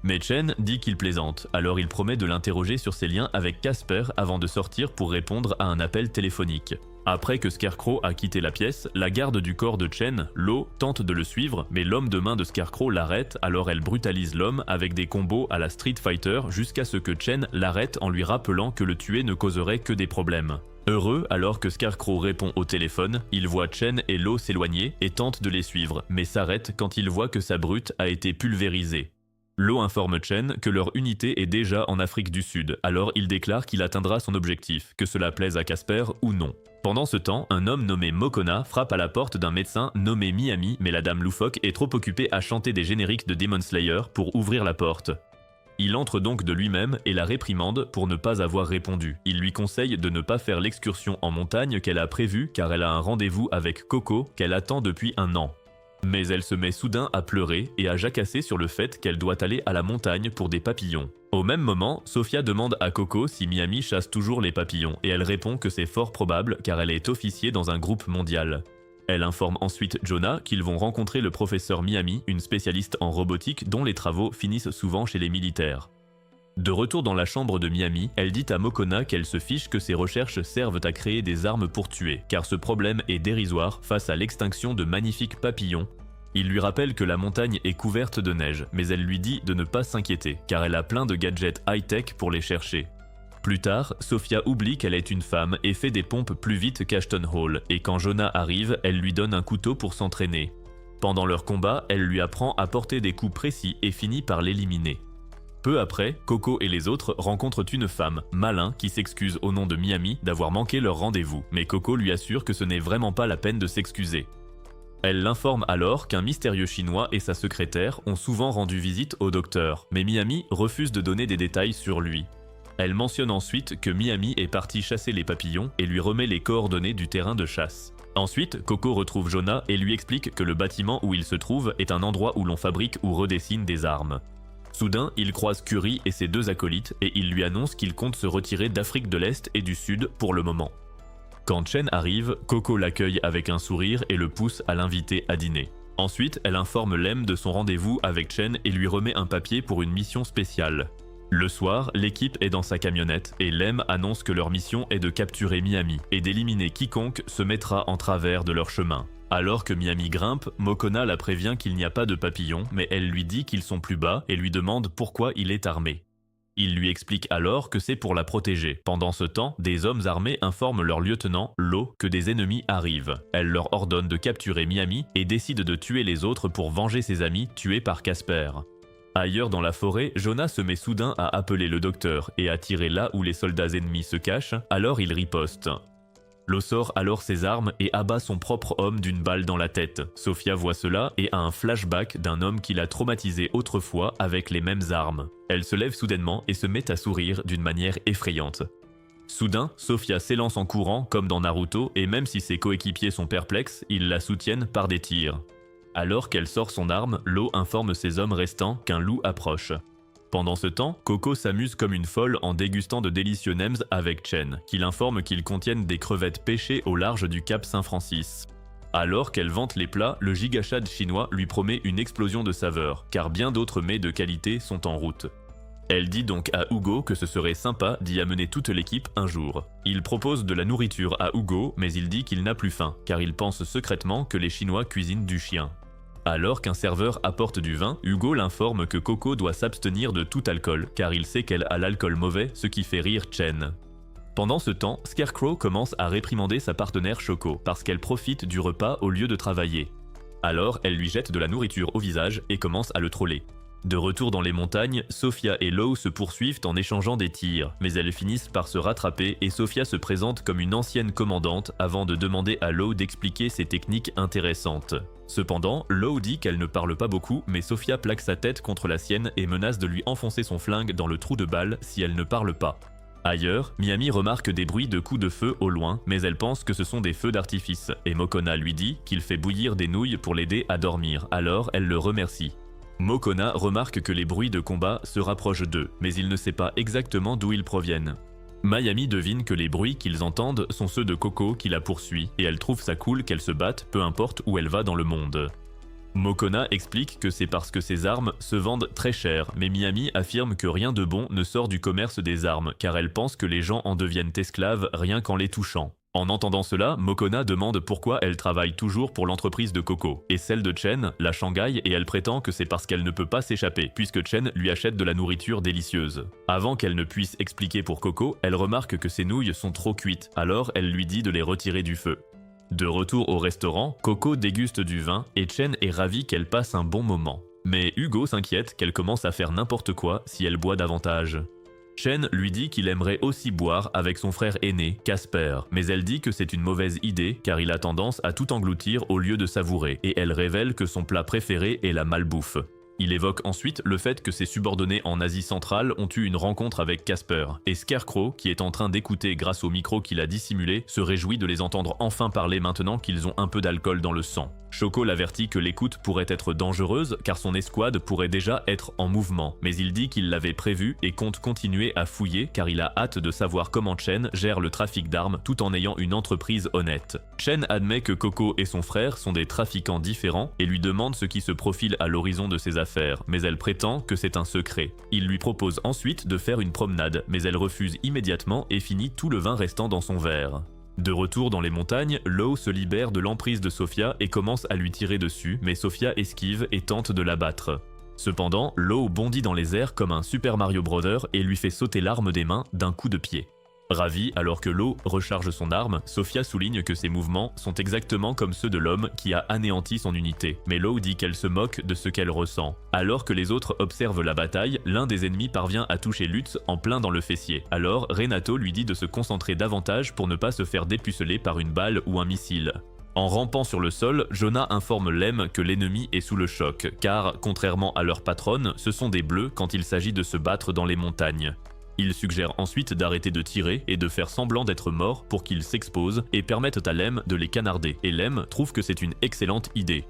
Mais Chen dit qu'il plaisante, alors il promet de l'interroger sur ses liens avec Casper avant de sortir pour répondre à un appel téléphonique. Après que Scarecrow a quitté la pièce, la garde du corps de Chen, Lo, tente de le suivre, mais l'homme de main de Scarecrow l'arrête, alors elle brutalise l'homme avec des combos à la Street Fighter jusqu'à ce que Chen l'arrête en lui rappelant que le tuer ne causerait que des problèmes. Heureux, alors que Scarecrow répond au téléphone, il voit Chen et Lo s'éloigner et tente de les suivre, mais s'arrête quand il voit que sa brute a été pulvérisée. Lo informe Chen que leur unité est déjà en Afrique du Sud, alors il déclare qu'il atteindra son objectif, que cela plaise à Casper ou non. Pendant ce temps, un homme nommé Mokona frappe à la porte d'un médecin nommé Miami, mais la dame loufoque est trop occupée à chanter des génériques de Demon Slayer pour ouvrir la porte. Il entre donc de lui-même et la réprimande pour ne pas avoir répondu. Il lui conseille de ne pas faire l'excursion en montagne qu'elle a prévue car elle a un rendez-vous avec Coco qu'elle attend depuis 1 an. Mais elle se met soudain à pleurer et à jacasser sur le fait qu'elle doit aller à la montagne pour des papillons. Au même moment, Sophia demande à Coco si Miami chasse toujours les papillons et elle répond que c'est fort probable car elle est officier dans un groupe mondial. Elle informe ensuite Jonah qu'ils vont rencontrer le professeur Miami, une spécialiste en robotique dont les travaux finissent souvent chez les militaires. De retour dans la chambre de Miami, elle dit à Mokona qu'elle se fiche que ses recherches servent à créer des armes pour tuer, car ce problème est dérisoire face à l'extinction de magnifiques papillons. Il lui rappelle que la montagne est couverte de neige, mais elle lui dit de ne pas s'inquiéter, car elle a plein de gadgets high-tech pour les chercher. Plus tard, Sophia oublie qu'elle est une femme et fait des pompes plus vite qu'Ashton Hall, et quand Jonah arrive, elle lui donne un couteau pour s'entraîner. Pendant leur combat, elle lui apprend à porter des coups précis et finit par l'éliminer. Peu après, Coco et les autres rencontrent une femme, Malin, qui s'excuse au nom de Miami d'avoir manqué leur rendez-vous, mais Coco lui assure que ce n'est vraiment pas la peine de s'excuser. Elle l'informe alors qu'un mystérieux chinois et sa secrétaire ont souvent rendu visite au docteur, mais Miami refuse de donner des détails sur lui. Elle mentionne ensuite que Miami est parti chasser les papillons et lui remet les coordonnées du terrain de chasse. Ensuite, Coco retrouve Jonah et lui explique que le bâtiment où il se trouve est un endroit où l'on fabrique ou redessine des armes. Soudain, il croise Curie et ses 2 acolytes et il lui annonce qu'il compte se retirer d'Afrique de l'Est et du Sud pour le moment. Quand Chen arrive, Coco l'accueille avec un sourire et le pousse à l'inviter à dîner. Ensuite, elle informe Lem de son rendez-vous avec Chen et lui remet un papier pour une mission spéciale. Le soir, l'équipe est dans sa camionnette et Lem annonce que leur mission est de capturer Miami et d'éliminer quiconque se mettra en travers de leur chemin. Alors que Miami grimpe, Mokona la prévient qu'il n'y a pas de papillons, mais elle lui dit qu'ils sont plus bas et lui demande pourquoi il est armé. Il lui explique alors que c'est pour la protéger. Pendant ce temps, des hommes armés informent leur lieutenant, Lo, que des ennemis arrivent. Elle leur ordonne de capturer Miami et décide de tuer les autres pour venger ses amis tués par Casper. Ailleurs dans la forêt, Jonah se met soudain à appeler le docteur et à tirer là où les soldats ennemis se cachent, alors il riposte. Lo sort alors ses armes et abat son propre homme d'une balle dans la tête. Sophia voit cela et a un flashback d'un homme qui l'a traumatisé autrefois avec les mêmes armes. Elle se lève soudainement et se met à sourire d'une manière effrayante. Soudain, Sophia s'élance en courant comme dans Naruto et même si ses coéquipiers sont perplexes, ils la soutiennent par des tirs. Alors qu'elle sort son arme, Lo informe ses hommes restants qu'un loup approche. Pendant ce temps, Coco s'amuse comme une folle en dégustant de délicieux nems avec Chen, qui l'informe qu'ils contiennent des crevettes pêchées au large du cap Saint-Francis. Alors qu'elle vante les plats, le gigachad chinois lui promet une explosion de saveurs, car bien d'autres mets de qualité sont en route. Elle dit donc à Hugo que ce serait sympa d'y amener toute l'équipe un jour. Il propose de la nourriture à Hugo, mais il dit qu'il n'a plus faim, car il pense secrètement que les Chinois cuisinent du chien. Alors qu'un serveur apporte du vin, Hugo l'informe que Coco doit s'abstenir de tout alcool, car il sait qu'elle a l'alcool mauvais, ce qui fait rire Chen. Pendant ce temps, Scarecrow commence à réprimander sa partenaire Choco, parce qu'elle profite du repas au lieu de travailler. Alors, elle lui jette de la nourriture au visage et commence à le troller. De retour dans les montagnes, Sophia et Lo se poursuivent en échangeant des tirs, mais elles finissent par se rattraper et Sophia se présente comme une ancienne commandante avant de demander à Lo d'expliquer ses techniques intéressantes. Cependant, Lo dit qu'elle ne parle pas beaucoup, mais Sophia plaque sa tête contre la sienne et menace de lui enfoncer son flingue dans le trou de balle si elle ne parle pas. Ailleurs, Miami remarque des bruits de coups de feu au loin, mais elle pense que ce sont des feux d'artifice, et Mokona lui dit qu'il fait bouillir des nouilles pour l'aider à dormir, alors elle le remercie. Mokona remarque que les bruits de combat se rapprochent d'eux, mais il ne sait pas exactement d'où ils proviennent. Miami devine que les bruits qu'ils entendent sont ceux de Coco qui la poursuit, et elle trouve ça cool qu'elle se batte peu importe où elle va dans le monde. Mokona explique que c'est parce que ces armes se vendent très cher, mais Miami affirme que rien de bon ne sort du commerce des armes, car elle pense que les gens en deviennent esclaves rien qu'en les touchant. En entendant cela, Mokona demande pourquoi elle travaille toujours pour l'entreprise de Coco, et celle de Chen, la Shanghai, et elle prétend que c'est parce qu'elle ne peut pas s'échapper, puisque Chen lui achète de la nourriture délicieuse. Avant qu'elle ne puisse expliquer pour Coco, elle remarque que ses nouilles sont trop cuites, alors elle lui dit de les retirer du feu. De retour au restaurant, Coco déguste du vin, et Chen est ravie qu'elle passe un bon moment. Mais Hugo s'inquiète qu'elle commence à faire n'importe quoi si elle boit davantage. Chen lui dit qu'il aimerait aussi boire avec son frère aîné, Casper, mais elle dit que c'est une mauvaise idée car il a tendance à tout engloutir au lieu de savourer, et elle révèle que son plat préféré est la malbouffe. Il évoque ensuite le fait que ses subordonnés en Asie centrale ont eu une rencontre avec Casper, et Scarecrow, qui est en train d'écouter grâce au micro qu'il a dissimulé, se réjouit de les entendre enfin parler maintenant qu'ils ont un peu d'alcool dans le sang. Choco l'avertit que l'écoute pourrait être dangereuse car son escouade pourrait déjà être en mouvement, mais il dit qu'il l'avait prévu et compte continuer à fouiller car il a hâte de savoir comment Chen gère le trafic d'armes tout en ayant une entreprise honnête. Chen admet que Coco et son frère sont des trafiquants différents et lui demande ce qui se profile à l'horizon de ses affaires, mais elle prétend que c'est un secret. Il lui propose ensuite de faire une promenade, mais elle refuse immédiatement et finit tout le vin restant dans son verre. De retour dans les montagnes, Law se libère de l'emprise de Sophia et commence à lui tirer dessus, mais Sophia esquive et tente de l'abattre. Cependant, Law bondit dans les airs comme un Super Mario Bros. Et lui fait sauter l'arme des mains d'un coup de pied. Ravie, alors que Law recharge son arme, Sophia souligne que ses mouvements sont exactement comme ceux de l'homme qui a anéanti son unité, mais Law dit qu'elle se moque de ce qu'elle ressent. Alors que les autres observent la bataille, l'un des ennemis parvient à toucher Lutz en plein dans le fessier. Alors, Renato lui dit de se concentrer davantage pour ne pas se faire dépuceler par une balle ou un missile. En rampant sur le sol, Jonah informe Lem que l'ennemi est sous le choc, car, contrairement à leur patronne, ce sont des bleus quand il s'agit de se battre dans les montagnes. Il suggère ensuite d'arrêter de tirer et de faire semblant d'être mort pour qu'ils s'exposent et permettent à Lem de les canarder, et Lem trouve que c'est une excellente idée.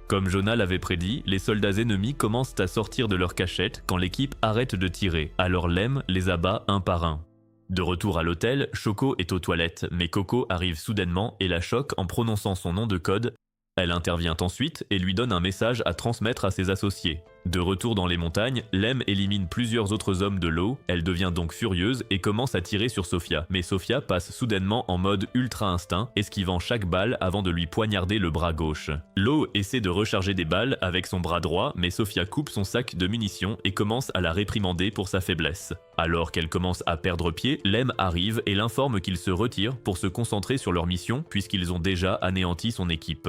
Comme Jonah l'avait prédit, les soldats ennemis commencent à sortir de leur cachette quand l'équipe arrête de tirer, alors Lem les abat un par un. De retour à l'hôtel, Choco est aux toilettes, mais Coco arrive soudainement et la choque en prononçant son nom de code. Elle intervient ensuite et lui donne un message à transmettre à ses associés. De retour dans les montagnes, Lem élimine plusieurs autres hommes de Law, elle devient donc furieuse et commence à tirer sur Sophia, mais Sophia passe soudainement en mode ultra instinct, esquivant chaque balle avant de lui poignarder le bras gauche. Law essaie de recharger des balles avec son bras droit, mais Sophia coupe son sac de munitions et commence à la réprimander pour sa faiblesse. Alors qu'elle commence à perdre pied, Lem arrive et l'informe qu'ils se retirent pour se concentrer sur leur mission puisqu'ils ont déjà anéanti son équipe.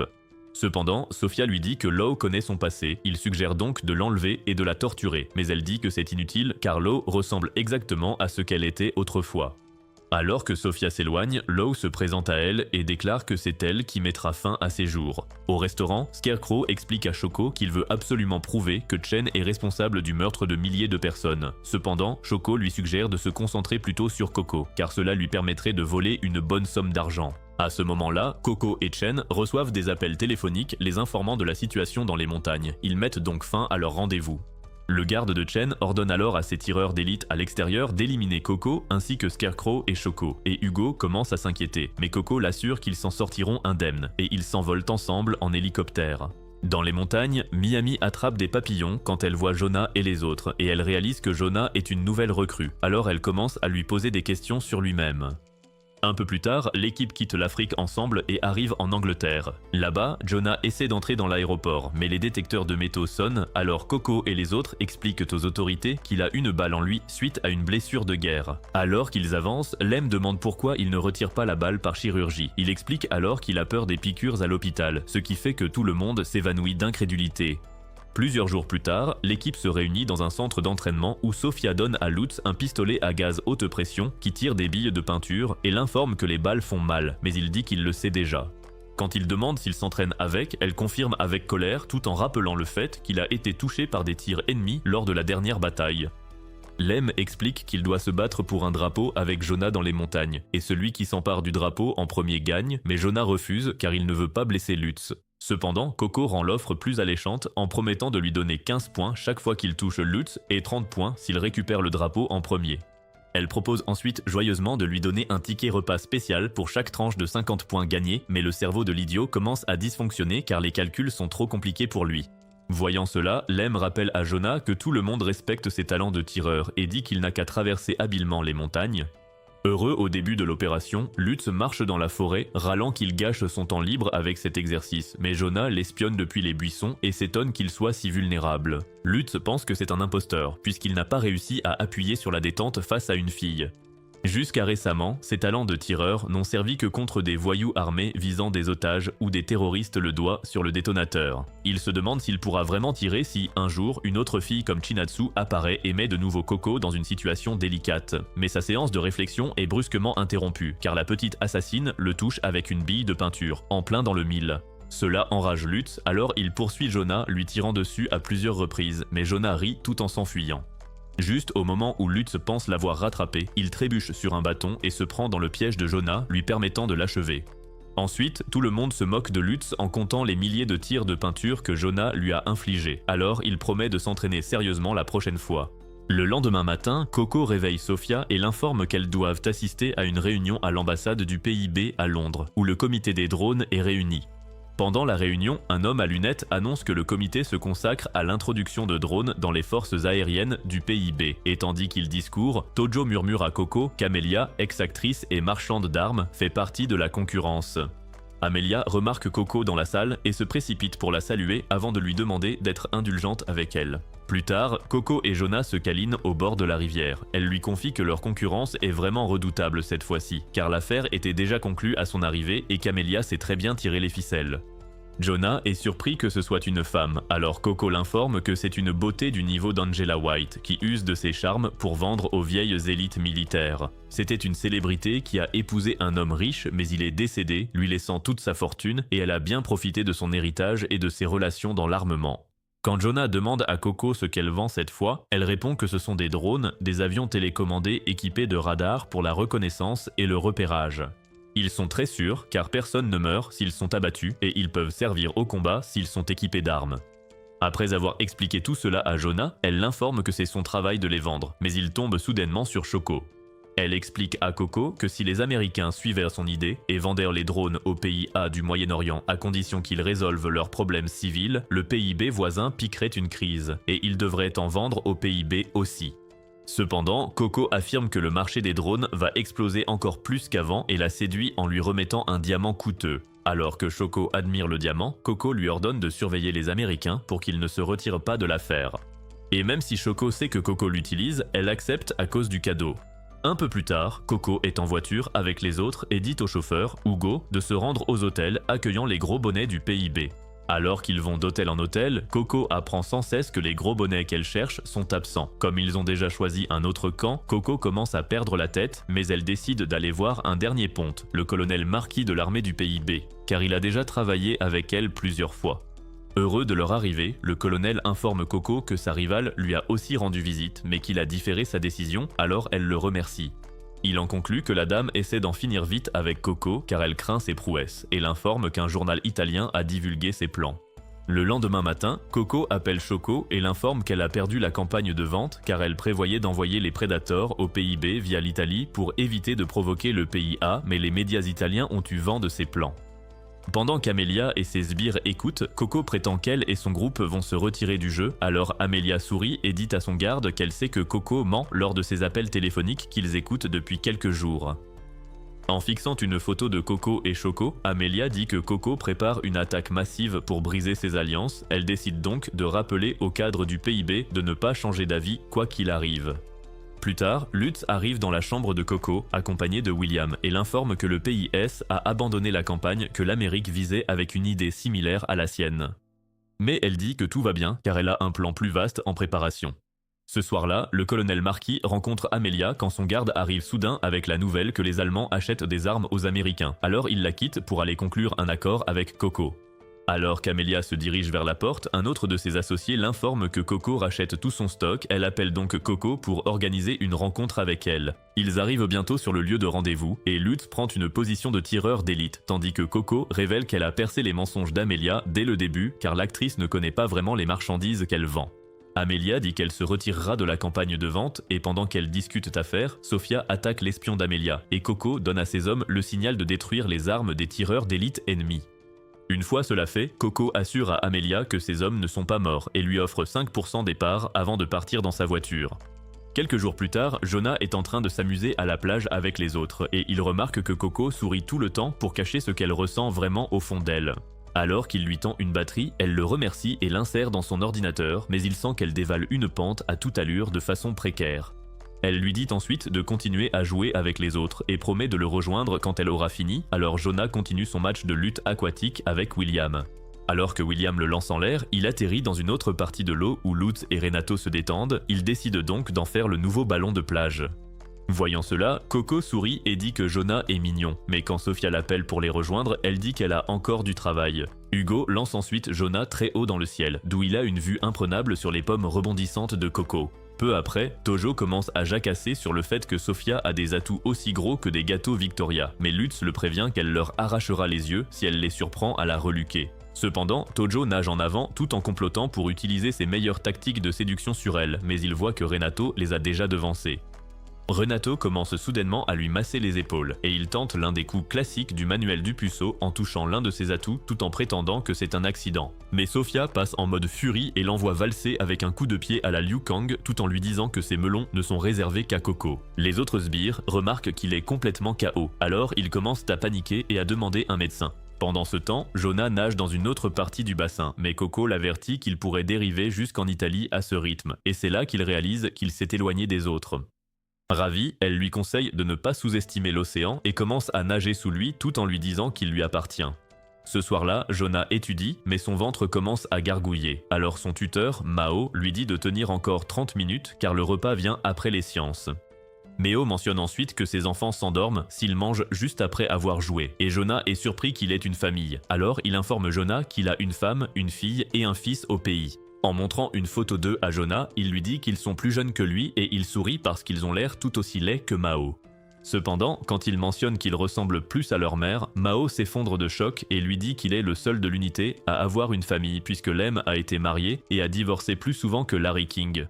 Cependant, Sophia lui dit que Law connaît son passé, il suggère donc de l'enlever et de la torturer, mais elle dit que c'est inutile car Law ressemble exactement à ce qu'elle était autrefois. Alors que Sophia s'éloigne, Law se présente à elle et déclare que c'est elle qui mettra fin à ses jours. Au restaurant, Scarecrow explique à Choco qu'il veut absolument prouver que Chen est responsable du meurtre de milliers de personnes. Cependant, Choco lui suggère de se concentrer plutôt sur Coco, car cela lui permettrait de voler une bonne somme d'argent. À ce moment-là, Coco et Chen reçoivent des appels téléphoniques les informant de la situation dans les montagnes. Ils mettent donc fin à leur rendez-vous. Le garde de Chen ordonne alors à ses tireurs d'élite à l'extérieur d'éliminer Coco ainsi que Scarecrow et Choco, et Hugo commence à s'inquiéter, mais Coco l'assure qu'ils s'en sortiront indemnes, et ils s'envolent ensemble en hélicoptère. Dans les montagnes, Miami attrape des papillons quand elle voit Jonah et les autres, et elle réalise que Jonah est une nouvelle recrue, alors elle commence à lui poser des questions sur lui-même. Un peu plus tard, l'équipe quitte l'Afrique ensemble et arrive en Angleterre. Là-bas, Jonah essaie d'entrer dans l'aéroport, mais les détecteurs de métaux sonnent, alors Coco et les autres expliquent aux autorités qu'il a une balle en lui suite à une blessure de guerre. Alors qu'ils avancent, Lem demande pourquoi il ne retire pas la balle par chirurgie. Il explique alors qu'il a peur des piqûres à l'hôpital, ce qui fait que tout le monde s'évanouit d'incrédulité. Plusieurs jours plus tard, l'équipe se réunit dans un centre d'entraînement où Sophia donne à Lutz un pistolet à gaz haute pression qui tire des billes de peinture et l'informe que les balles font mal, mais il dit qu'il le sait déjà. Quand il demande s'il s'entraîne avec, elle confirme avec colère tout en rappelant le fait qu'il a été touché par des tirs ennemis lors de la dernière bataille. Lem explique qu'il doit se battre pour un drapeau avec Jonah dans les montagnes, et celui qui s'empare du drapeau en premier gagne, mais Jonah refuse car il ne veut pas blesser Lutz. Cependant, Coco rend l'offre plus alléchante en promettant de lui donner 15 points chaque fois qu'il touche Lutz et 30 points s'il récupère le drapeau en premier. Elle propose ensuite joyeusement de lui donner un ticket repas spécial pour chaque tranche de 50 points gagnés, mais le cerveau de l'idiot commence à dysfonctionner car les calculs sont trop compliqués pour lui. Voyant cela, Lem rappelle à Jonah que tout le monde respecte ses talents de tireur et dit qu'il n'a qu'à traverser habilement les montagnes. Heureux au début de l'opération, Lutz marche dans la forêt, râlant qu'il gâche son temps libre avec cet exercice, mais Jonah l'espionne depuis les buissons et s'étonne qu'il soit si vulnérable. Lutz pense que c'est un imposteur, puisqu'il n'a pas réussi à appuyer sur la détente face à une fille. Jusqu'à récemment, ses talents de tireur n'ont servi que contre des voyous armés visant des otages ou des terroristes le doigt sur le détonateur. Il se demande s'il pourra vraiment tirer si, un jour, une autre fille comme Chinatsu apparaît et met de nouveau Coco dans une situation délicate. Mais sa séance de réflexion est brusquement interrompue, car la petite assassine le touche avec une bille de peinture, en plein dans le mille. Cela enrage Lutz, alors il poursuit Jonah, lui tirant dessus à plusieurs reprises, mais Jonah rit tout en s'enfuyant. Juste au moment où Lutz pense l'avoir rattrapé, il trébuche sur un bâton et se prend dans le piège de Jonah, lui permettant de l'achever. Ensuite, tout le monde se moque de Lutz en comptant les milliers de tirs de peinture que Jonah lui a infligés, alors il promet de s'entraîner sérieusement la prochaine fois. Le lendemain matin, Coco réveille Sophia et l'informe qu'elles doivent assister à une réunion à l'ambassade du PIB à Londres, où le comité des drones est réuni. Pendant la réunion, un homme à lunettes annonce que le comité se consacre à l'introduction de drones dans les forces aériennes du PIB. Et tandis qu'il discourt, Tojo murmure à Coco qu'Amelia, ex-actrice et marchande d'armes, fait partie de la concurrence. Amelia remarque Coco dans la salle et se précipite pour la saluer avant de lui demander d'être indulgente avec elle. Plus tard, Coco et Jonah se câlinent au bord de la rivière. Elle lui confie que leur concurrence est vraiment redoutable cette fois-ci, car l'affaire était déjà conclue à son arrivée et qu'Amelia sait très bien tirer les ficelles. Jonah est surpris que ce soit une femme, alors Coco l'informe que c'est une beauté du niveau d'Angela White, qui use de ses charmes pour vendre aux vieilles élites militaires. C'était une célébrité qui a épousé un homme riche, mais il est décédé, lui laissant toute sa fortune, et elle a bien profité de son héritage et de ses relations dans l'armement. Quand Jonah demande à Coco ce qu'elle vend cette fois, elle répond que ce sont des drones, des avions télécommandés équipés de radars pour la reconnaissance et le repérage. Ils sont très sûrs car personne ne meurt s'ils sont abattus et ils peuvent servir au combat s'ils sont équipés d'armes. Après avoir expliqué tout cela à Jonah, elle l'informe que c'est son travail de les vendre, mais il tombe soudainement sur Choco. Elle explique à Coco que si les Américains suivaient son idée et vendaient les drones aux pays A du Moyen-Orient à condition qu'ils résolvent leurs problèmes civils, le PIB voisin piquerait une crise, et ils devraient en vendre au PIB aussi. Cependant, Coco affirme que le marché des drones va exploser encore plus qu'avant et la séduit en lui remettant un diamant coûteux. Alors que Choco admire le diamant, Coco lui ordonne de surveiller les Américains pour qu'ils ne se retirent pas de l'affaire. Et même si Choco sait que Coco l'utilise, elle accepte à cause du cadeau. Un peu plus tard, Coco est en voiture avec les autres et dit au chauffeur, Hugo, de se rendre aux hôtels accueillant les gros bonnets du PIB. Alors qu'ils vont d'hôtel en hôtel, Coco apprend sans cesse que les gros bonnets qu'elle cherche sont absents. Comme ils ont déjà choisi un autre camp, Coco commence à perdre la tête, mais elle décide d'aller voir un dernier ponte, le colonel Marquis de l'armée du PIB, car il a déjà travaillé avec elle plusieurs fois. Heureux de leur arrivée, le colonel informe Coco que sa rivale lui a aussi rendu visite, mais qu'il a différé sa décision, alors elle le remercie. Il en conclut que la dame essaie d'en finir vite avec Coco car elle craint ses prouesses et l'informe qu'un journal italien a divulgué ses plans. Le lendemain matin, Coco appelle Choco et l'informe qu'elle a perdu la campagne de vente car elle prévoyait d'envoyer les Predators au PIB via l'Italie pour éviter de provoquer le pays A, mais les médias italiens ont eu vent de ses plans. Pendant qu'Amelia et ses sbires écoutent, Coco prétend qu'elle et son groupe vont se retirer du jeu, alors Amelia sourit et dit à son garde qu'elle sait que Coco ment lors de ses appels téléphoniques qu'ils écoutent depuis quelques jours. En fixant une photo de Coco et Choco, Amelia dit que Coco prépare une attaque massive pour briser ses alliances, elle décide donc de rappeler au cadre du PIB de ne pas changer d'avis quoi qu'il arrive. Plus tard, Lutz arrive dans la chambre de Coco, accompagné de William, et l'informe que le PIS a abandonné la campagne que l'Amérique visait avec une idée similaire à la sienne. Mais elle dit que tout va bien car elle a un plan plus vaste en préparation. Ce soir-là, le colonel Marquis rencontre Amelia quand son garde arrive soudain avec la nouvelle que les Allemands achètent des armes aux Américains. Alors il la quitte pour aller conclure un accord avec Coco. Alors qu'Amelia se dirige vers la porte, un autre de ses associés l'informe que Coco rachète tout son stock, elle appelle donc Coco pour organiser une rencontre avec elle. Ils arrivent bientôt sur le lieu de rendez-vous, et Lutz prend une position de tireur d'élite, tandis que Coco révèle qu'elle a percé les mensonges d'Amelia dès le début, car l'actrice ne connaît pas vraiment les marchandises qu'elle vend. Amelia dit qu'elle se retirera de la campagne de vente, et pendant qu'elles discutent affaires, Sophia attaque l'espion d'Amelia, et Coco donne à ses hommes le signal de détruire les armes des tireurs d'élite ennemis. Une fois cela fait, Coco assure à Amelia que ses hommes ne sont pas morts et lui offre 5% des parts avant de partir dans sa voiture. Quelques jours plus tard, Jonah est en train de s'amuser à la plage avec les autres et il remarque que Coco sourit tout le temps pour cacher ce qu'elle ressent vraiment au fond d'elle. Alors qu'il lui tend une batterie, elle le remercie et l'insère dans son ordinateur, mais il sent qu'elle dévale une pente à toute allure de façon précaire. Elle lui dit ensuite de continuer à jouer avec les autres et promet de le rejoindre quand elle aura fini, alors Jonah continue son match de lutte aquatique avec William. Alors que William le lance en l'air, il atterrit dans une autre partie de l'eau où Lutz et Renato se détendent, il décide donc d'en faire le nouveau ballon de plage. Voyant cela, Coco sourit et dit que Jonah est mignon, mais quand Sofia l'appelle pour les rejoindre, elle dit qu'elle a encore du travail. Hugo lance ensuite Jonah très haut dans le ciel, d'où il a une vue imprenable sur les pommes rebondissantes de Coco. Peu après, Tojo commence à jacasser sur le fait que Sofia a des atouts aussi gros que des gâteaux Victoria, mais Lutz le prévient qu'elle leur arrachera les yeux si elle les surprend à la reluquer. Cependant, Tojo nage en avant tout en complotant pour utiliser ses meilleures tactiques de séduction sur elle, mais il voit que Renato les a déjà devancés. Renato commence soudainement à lui masser les épaules, et il tente l'un des coups classiques du manuel du puceau en touchant l'un de ses atouts tout en prétendant que c'est un accident. Mais Sofia passe en mode furie et l'envoie valser avec un coup de pied à la Liu Kang tout en lui disant que ses melons ne sont réservés qu'à Coco. Les autres sbires remarquent qu'il est complètement KO, alors ils commencent à paniquer et à demander un médecin. Pendant ce temps, Jonah nage dans une autre partie du bassin, mais Coco l'avertit qu'il pourrait dériver jusqu'en Italie à ce rythme, et c'est là qu'il réalise qu'il s'est éloigné des autres. Ravie, elle lui conseille de ne pas sous-estimer l'océan et commence à nager sous lui tout en lui disant qu'il lui appartient. Ce soir-là, Jonah étudie, mais son ventre commence à gargouiller. Alors son tuteur, Mao, lui dit de tenir encore 30 minutes car le repas vient après les sciences. Méo mentionne ensuite que ses enfants s'endorment s'ils mangent juste après avoir joué, et Jonah est surpris qu'il ait une famille. Alors il informe Jonah qu'il a une femme, une fille et un fils au pays. En montrant une photo d'eux à Jonah, il lui dit qu'ils sont plus jeunes que lui et il sourit parce qu'ils ont l'air tout aussi laids que Mao. Cependant, quand il mentionne qu'ils ressemblent plus à leur mère, Mao s'effondre de choc et lui dit qu'il est le seul de l'unité à avoir une famille puisque Lem a été marié et a divorcé plus souvent que Larry King.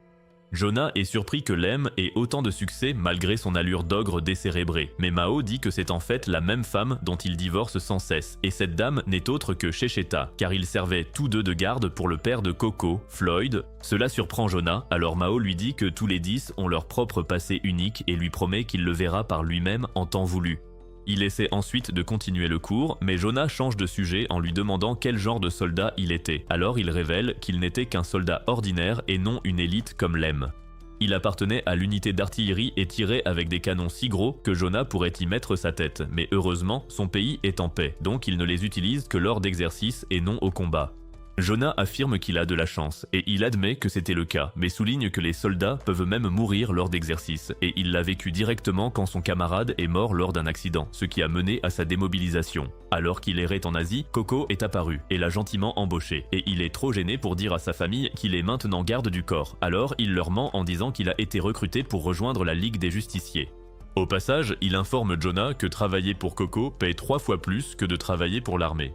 Jonah est surpris que Lem ait autant de succès malgré son allure d'ogre décérébré, mais Mao dit que c'est en fait la même femme dont il divorce sans cesse, et cette dame n'est autre que Checheta, car ils servaient tous deux de garde pour le père de Coco, Floyd. Cela surprend Jonah, alors Mao lui dit que tous les 10 ont leur propre passé unique et lui promet qu'il le verra par lui-même en temps voulu. Il essaie ensuite de continuer le cours, mais Jonah change de sujet en lui demandant quel genre de soldat il était. Alors il révèle qu'il n'était qu'un soldat ordinaire et non une élite comme Lem. Il appartenait à l'unité d'artillerie et tirait avec des canons si gros que Jonah pourrait y mettre sa tête, mais heureusement, son pays est en paix, donc il ne les utilise que lors d'exercices et non au combat. Jonah affirme qu'il a de la chance, et il admet que c'était le cas, mais souligne que les soldats peuvent même mourir lors d'exercices, et il l'a vécu directement quand son camarade est mort lors d'un accident, ce qui a mené à sa démobilisation. Alors qu'il errait en Asie, Coco est apparu, et l'a gentiment embauché, et il est trop gêné pour dire à sa famille qu'il est maintenant garde du corps, alors il leur ment en disant qu'il a été recruté pour rejoindre la Ligue des Justiciers. Au passage, il informe Jonah que travailler pour Coco paye 3 fois plus que de travailler pour l'armée.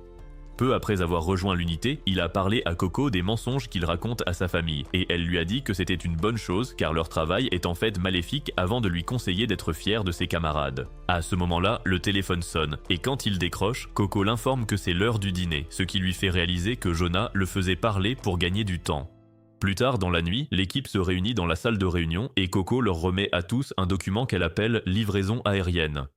Peu après avoir rejoint l'unité, il a parlé à Coco des mensonges qu'il raconte à sa famille, et elle lui a dit que c'était une bonne chose car leur travail est en fait maléfique avant de lui conseiller d'être fier de ses camarades. À ce moment-là, le téléphone sonne, et quand il décroche, Coco l'informe que c'est l'heure du dîner, ce qui lui fait réaliser que Jonah le faisait parler pour gagner du temps. Plus tard dans la nuit, l'équipe se réunit dans la salle de réunion et Coco leur remet à tous un document qu'elle appelle « livraison aérienne ».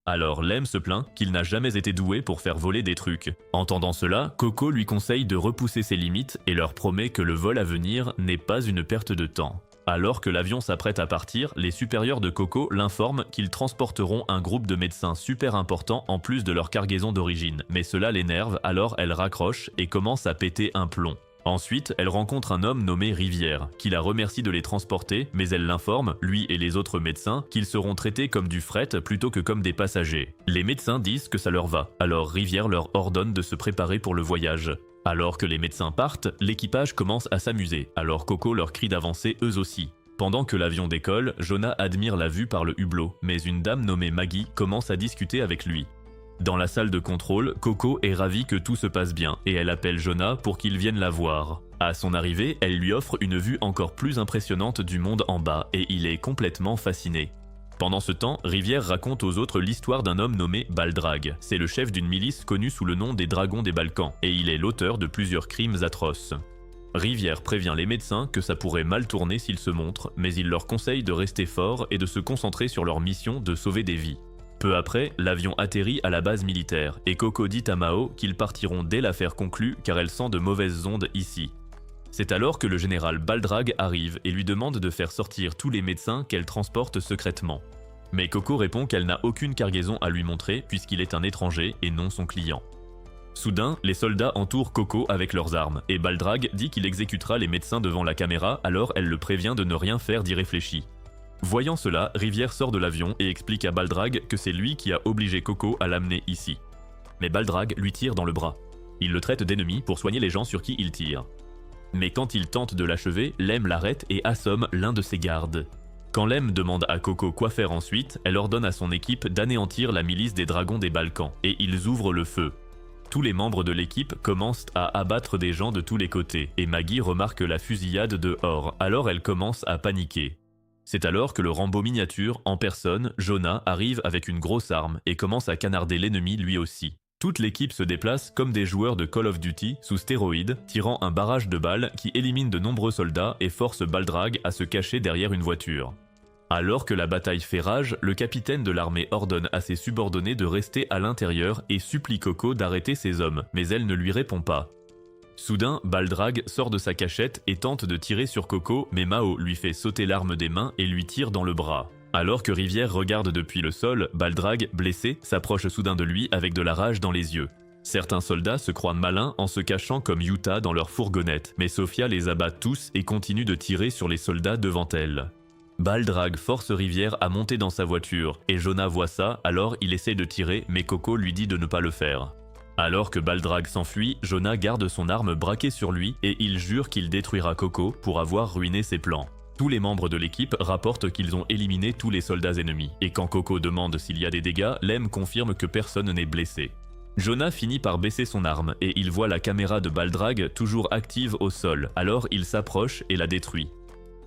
Alors Lem se plaint qu'il n'a jamais été doué pour faire voler des trucs. Entendant cela, Coco lui conseille de repousser ses limites et leur promet que le vol à venir n'est pas une perte de temps. Alors que l'avion s'apprête à partir, les supérieurs de Coco l'informent qu'ils transporteront un groupe de médecins super importants en plus de leur cargaison d'origine. Mais cela l'énerve, alors elle raccroche et commence à péter un plomb. Ensuite, elle rencontre un homme nommé Rivière, qui la remercie de les transporter, mais elle l'informe, lui et les autres médecins, qu'ils seront traités comme du fret plutôt que comme des passagers. Les médecins disent que ça leur va, alors Rivière leur ordonne de se préparer pour le voyage. Alors que les médecins partent, l'équipage commence à s'amuser, alors Coco leur crie d'avancer eux aussi. Pendant que l'avion décolle, Jonah admire la vue par le hublot, mais une dame nommée Maggie commence à discuter avec lui. Dans la salle de contrôle, Coco est ravie que tout se passe bien et elle appelle Jonah pour qu'il vienne la voir. À son arrivée, elle lui offre une vue encore plus impressionnante du monde en bas et il est complètement fasciné. Pendant ce temps, Rivière raconte aux autres l'histoire d'un homme nommé Baldrag. C'est le chef d'une milice connue sous le nom des Dragons des Balkans et il est l'auteur de plusieurs crimes atroces. Rivière prévient les médecins que ça pourrait mal tourner s'ils se montrent, mais il leur conseille de rester forts et de se concentrer sur leur mission de sauver des vies. Peu après, l'avion atterrit à la base militaire et Coco dit à Mao qu'ils partiront dès l'affaire conclue car elle sent de mauvaises ondes ici. C'est alors que le général Baldrag arrive et lui demande de faire sortir tous les médecins qu'elle transporte secrètement. Mais Coco répond qu'elle n'a aucune cargaison à lui montrer puisqu'il est un étranger et non son client. Soudain, les soldats entourent Coco avec leurs armes et Baldrag dit qu'il exécutera les médecins devant la caméra, alors elle le prévient de ne rien faire d'irréfléchi. Voyant cela, Rivière sort de l'avion et explique à Baldrag que c'est lui qui a obligé Coco à l'amener ici. Mais Baldrag lui tire dans le bras. Il le traite d'ennemi pour soigner les gens sur qui il tire. Mais quand il tente de l'achever, Lem l'arrête et assomme l'un de ses gardes. Quand Lem demande à Coco quoi faire ensuite, elle ordonne à son équipe d'anéantir la milice des dragons des Balkans et ils ouvrent le feu. Tous les membres de l'équipe commencent à abattre des gens de tous les côtés et Maggie remarque la fusillade dehors, alors elle commence à paniquer. C'est alors que le Rambo miniature, en personne, Jonah, arrive avec une grosse arme et commence à canarder l'ennemi lui aussi. Toute l'équipe se déplace comme des joueurs de Call of Duty sous stéroïdes, tirant un barrage de balles qui élimine de nombreux soldats et force Baldrag à se cacher derrière une voiture. Alors que la bataille fait rage, le capitaine de l'armée ordonne à ses subordonnés de rester à l'intérieur et supplie Coco d'arrêter ses hommes, mais elle ne lui répond pas. Soudain, Baldrag sort de sa cachette et tente de tirer sur Coco, mais Mao lui fait sauter l'arme des mains et lui tire dans le bras. Alors que Rivière regarde depuis le sol, Baldrag, blessé, s'approche soudain de lui avec de la rage dans les yeux. Certains soldats se croient malins en se cachant comme Yuta dans leur fourgonnette, mais Sofia les abat tous et continue de tirer sur les soldats devant elle. Baldrag force Rivière à monter dans sa voiture, et Jonah voit ça, alors il essaie de tirer, mais Coco lui dit de ne pas le faire. Alors que Baldrag s'enfuit, Jonah garde son arme braquée sur lui et il jure qu'il détruira Coco pour avoir ruiné ses plans. Tous les membres de l'équipe rapportent qu'ils ont éliminé tous les soldats ennemis, et quand Coco demande s'il y a des dégâts, Lem confirme que personne n'est blessé. Jonah finit par baisser son arme et il voit la caméra de Baldrag toujours active au sol, alors il s'approche et la détruit.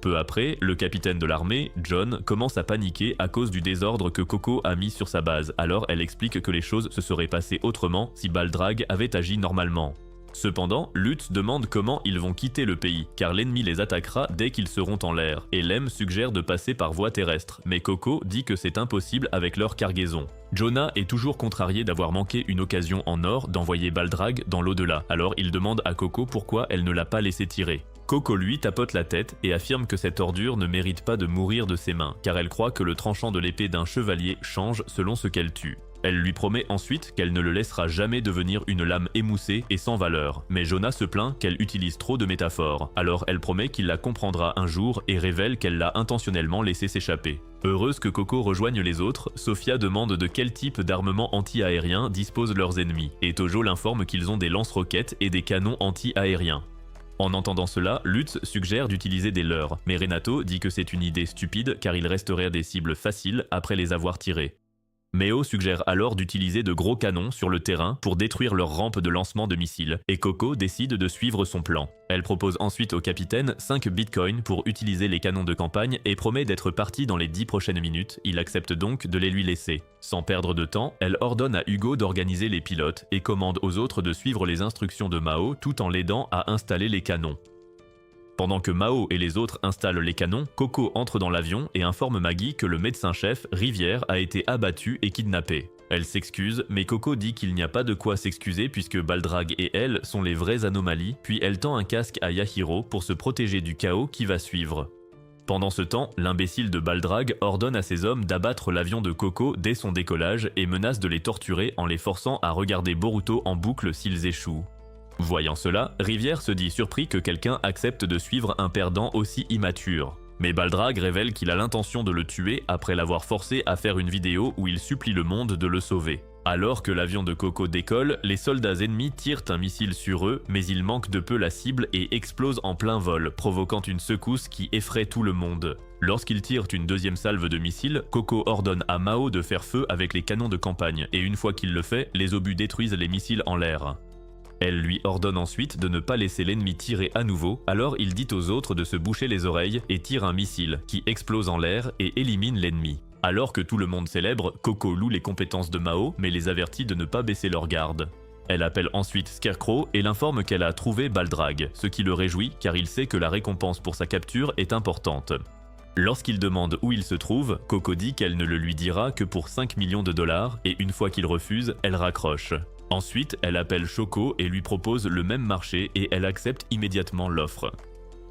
Peu après, le capitaine de l'armée, John, commence à paniquer à cause du désordre que Coco a mis sur sa base, alors elle explique que les choses se seraient passées autrement si Baldrag avait agi normalement. Cependant, Lutz demande comment ils vont quitter le pays, car l'ennemi les attaquera dès qu'ils seront en l'air, et Lem suggère de passer par voie terrestre, mais Coco dit que c'est impossible avec leur cargaison. Jonah est toujours contrarié d'avoir manqué une occasion en or d'envoyer Baldrag dans l'au-delà, alors il demande à Coco pourquoi elle ne l'a pas laissé tirer. Coco lui tapote la tête et affirme que cette ordure ne mérite pas de mourir de ses mains, car elle croit que le tranchant de l'épée d'un chevalier change selon ce qu'elle tue. Elle lui promet ensuite qu'elle ne le laissera jamais devenir une lame émoussée et sans valeur, mais Jonah se plaint qu'elle utilise trop de métaphores, alors elle promet qu'il la comprendra un jour et révèle qu'elle l'a intentionnellement laissé s'échapper. Heureuse que Coco rejoigne les autres, Sofia demande de quel type d'armement anti-aérien disposent leurs ennemis, et Tojo l'informe qu'ils ont des lance-roquettes et des canons anti-aériens. En entendant cela, Lutz suggère d'utiliser des leurres, mais Renato dit que c'est une idée stupide car ils resteraient des cibles faciles après les avoir tirés. Meo suggère alors d'utiliser de gros canons sur le terrain pour détruire leur rampe de lancement de missiles, et Coco décide de suivre son plan. Elle propose ensuite au capitaine 5 bitcoins pour utiliser les canons de campagne et promet d'être partie dans les 10 prochaines minutes, il accepte donc de les lui laisser. Sans perdre de temps, elle ordonne à Hugo d'organiser les pilotes et commande aux autres de suivre les instructions de Mao tout en l'aidant à installer les canons. Pendant que Mao et les autres installent les canons, Coco entre dans l'avion et informe Maggie que le médecin-chef, Rivière, a été abattu et kidnappé. Elle s'excuse, mais Coco dit qu'il n'y a pas de quoi s'excuser puisque Baldrag et elle sont les vraies anomalies, puis elle tend un casque à Yahiro pour se protéger du chaos qui va suivre. Pendant ce temps, l'imbécile de Baldrag ordonne à ses hommes d'abattre l'avion de Coco dès son décollage et menace de les torturer en les forçant à regarder Boruto en boucle s'ils échouent. Voyant cela, Rivière se dit surpris que quelqu'un accepte de suivre un perdant aussi immature. Mais Baldrag révèle qu'il a l'intention de le tuer après l'avoir forcé à faire une vidéo où il supplie le monde de le sauver. Alors que l'avion de Coco décolle, les soldats ennemis tirent un missile sur eux, mais ils manquent de peu la cible et explosent en plein vol, provoquant une secousse qui effraie tout le monde. Lorsqu'ils tirent une deuxième salve de missiles, Coco ordonne à Mao de faire feu avec les canons de campagne, et une fois qu'il le fait, les obus détruisent les missiles en l'air. Elle lui ordonne ensuite de ne pas laisser l'ennemi tirer à nouveau, alors il dit aux autres de se boucher les oreilles et tire un missile, qui explose en l'air et élimine l'ennemi. Alors que tout le monde célèbre, Coco loue les compétences de Mao, mais les avertit de ne pas baisser leur garde. Elle appelle ensuite Scarecrow et l'informe qu'elle a trouvé Baldrag, ce qui le réjouit car il sait que la récompense pour sa capture est importante. Lorsqu'il demande où il se trouve, Coco dit qu'elle ne le lui dira que pour 5 millions de dollars et une fois qu'il refuse, elle raccroche. Ensuite, elle appelle Choco et lui propose le même marché et elle accepte immédiatement l'offre.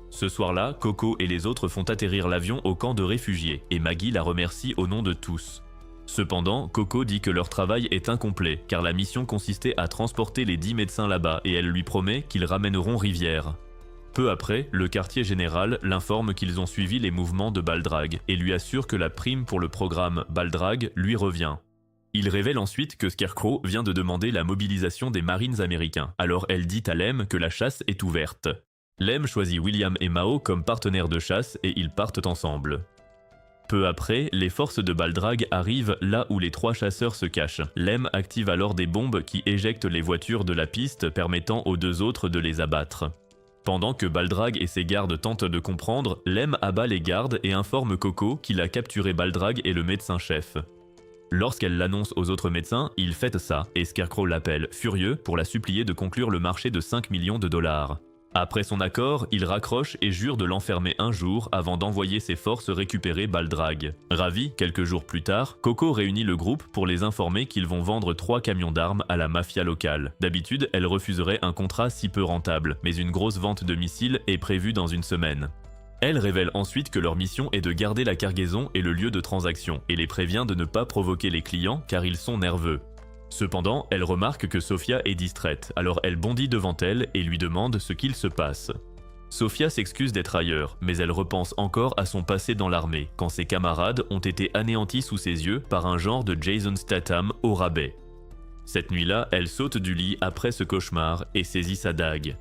Ce soir-là, Coco et les autres font atterrir l'avion au camp de réfugiés et Maggie la remercie au nom de tous. Cependant, Coco dit que leur travail est incomplet car la mission consistait à transporter les 10 médecins là-bas et elle lui promet qu'ils ramèneront Rivière. Peu après, le quartier général l'informe qu'ils ont suivi les mouvements de Baldrag et lui assure que la prime pour le programme Baldrag lui revient. Il révèle ensuite que Scarecrow vient de demander la mobilisation des Marines américains, alors elle dit à Lem que la chasse est ouverte. Lem choisit William et Mao comme partenaires de chasse et ils partent ensemble. Peu après, les forces de Baldrag arrivent là où les 3 chasseurs se cachent. Lem active alors des bombes qui éjectent les voitures de la piste permettant aux 2 autres de les abattre. Pendant que Baldrag et ses gardes tentent de comprendre, Lem abat les gardes et informe Coco qu'il a capturé Baldrag et le médecin-chef. Lorsqu'elle l'annonce aux autres médecins, ils fêtent ça et Scarecrow l'appelle, furieux, pour la supplier de conclure le marché de 5 millions de dollars. Après son accord, il raccroche et jure de l'enfermer un jour avant d'envoyer ses forces récupérer Baldrag. Ravi, quelques jours plus tard, Coco réunit le groupe pour les informer qu'ils vont vendre 3 camions d'armes à la mafia locale. D'habitude, elle refuserait un contrat si peu rentable, mais une grosse vente de missiles est prévue dans une semaine. Elle révèle ensuite que leur mission est de garder la cargaison et le lieu de transaction, et les prévient de ne pas provoquer les clients car ils sont nerveux. Cependant, elle remarque que Sofia est distraite, alors elle bondit devant elle et lui demande ce qu'il se passe. Sofia s'excuse d'être ailleurs, mais elle repense encore à son passé dans l'armée, quand ses camarades ont été anéantis sous ses yeux par un genre de Jason Statham au rabais. Cette nuit-là, elle saute du lit après ce cauchemar et saisit sa dague.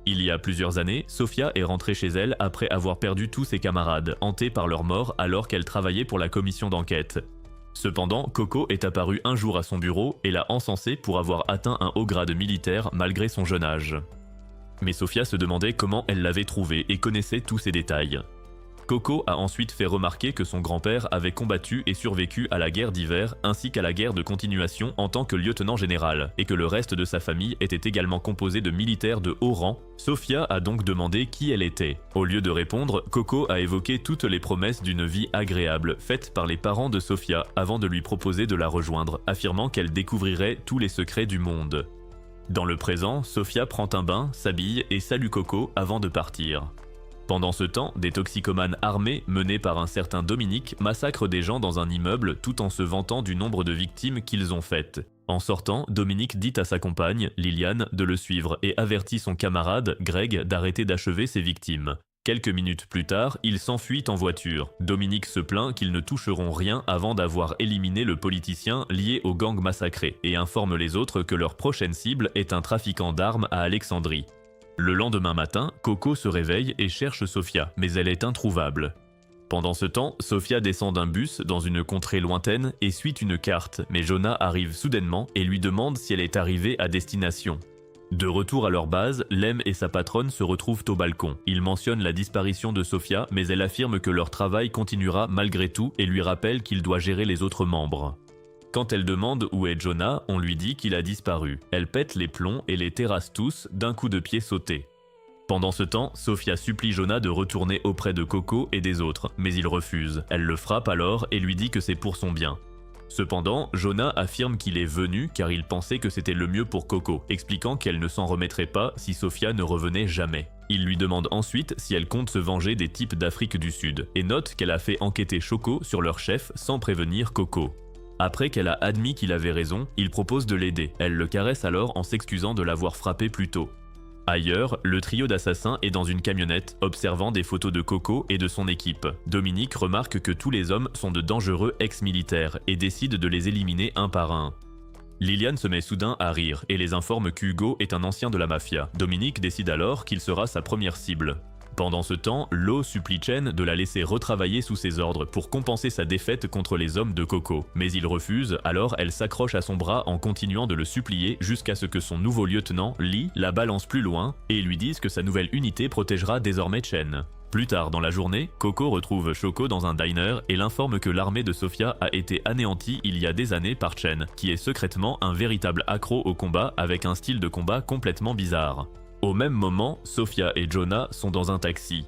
Il y a plusieurs années, Sofia est rentrée chez elle après avoir perdu tous ses camarades, hantés par leur mort alors qu'elle travaillait pour la commission d'enquête. Cependant, Coco est apparue un jour à son bureau et l'a encensée pour avoir atteint un haut grade militaire malgré son jeune âge. Mais Sofia se demandait comment elle l'avait trouvé et connaissait tous ces détails. Coco a ensuite fait remarquer que son grand-père avait combattu et survécu à la guerre d'hiver ainsi qu'à la guerre de continuation en tant que lieutenant général, et que le reste de sa famille était également composé de militaires de haut rang. Sofia a donc demandé qui elle était. Au lieu de répondre, Coco a évoqué toutes les promesses d'une vie agréable faites par les parents de Sofia avant de lui proposer de la rejoindre, affirmant qu'elle découvrirait tous les secrets du monde. Dans le présent, Sofia prend un bain, s'habille et salue Coco avant de partir. Pendant ce temps, des toxicomanes armés, menés par un certain Dominique, massacrent des gens dans un immeuble tout en se vantant du nombre de victimes qu'ils ont faites. En sortant, Dominique dit à sa compagne, Liliane, de le suivre et avertit son camarade, Greg, d'arrêter d'achever ses victimes. Quelques minutes plus tard, ils s'enfuient en voiture. Dominique se plaint qu'ils ne toucheront rien avant d'avoir éliminé le politicien lié au gang massacré et informe les autres que leur prochaine cible est un trafiquant d'armes à Alexandrie. Le lendemain matin, Coco se réveille et cherche Sofia, mais elle est introuvable. Pendant ce temps, Sofia descend d'un bus dans une contrée lointaine et suit une carte, mais Jonah arrive soudainement et lui demande si elle est arrivée à destination. De retour à leur base, Lem et sa patronne se retrouvent au balcon. Ils mentionnent la disparition de Sofia, mais elle affirme que leur travail continuera malgré tout et lui rappelle qu'il doit gérer les autres membres. Quand elle demande où est Jonah, on lui dit qu'il a disparu. Elle pète les plombs et les terrasse tous d'un coup de pied sauté. Pendant ce temps, Sofia supplie Jonah de retourner auprès de Coco et des autres, mais il refuse. Elle le frappe alors et lui dit que c'est pour son bien. Cependant, Jonah affirme qu'il est venu car il pensait que c'était le mieux pour Coco, expliquant qu'elle ne s'en remettrait pas si Sofia ne revenait jamais. Il lui demande ensuite si elle compte se venger des types d'Afrique du Sud, et note qu'elle a fait enquêter Choco sur leur chef sans prévenir Coco. Après qu'elle a admis qu'il avait raison, il propose de l'aider. Elle le caresse alors en s'excusant de l'avoir frappé plus tôt. Ailleurs, le trio d'assassins est dans une camionnette, observant des photos de Coco et de son équipe. Dominique remarque que tous les hommes sont de dangereux ex-militaires et décide de les éliminer un par un. Liliane se met soudain à rire et les informe qu'Hugo est un ancien de la mafia. Dominique décide alors qu'il sera sa première cible. Pendant ce temps, Lo supplie Chen de la laisser retravailler sous ses ordres pour compenser sa défaite contre les hommes de Coco. Mais il refuse, alors elle s'accroche à son bras en continuant de le supplier jusqu'à ce que son nouveau lieutenant, Lee, la balance plus loin et lui dise que sa nouvelle unité protégera désormais Chen. Plus tard dans la journée, Coco retrouve Shoko dans un diner et l'informe que l'armée de Sofia a été anéantie il y a des années par Chen, qui est secrètement un véritable accro au combat avec un style de combat complètement bizarre. Au même moment, Sofia et Jonah sont dans un taxi.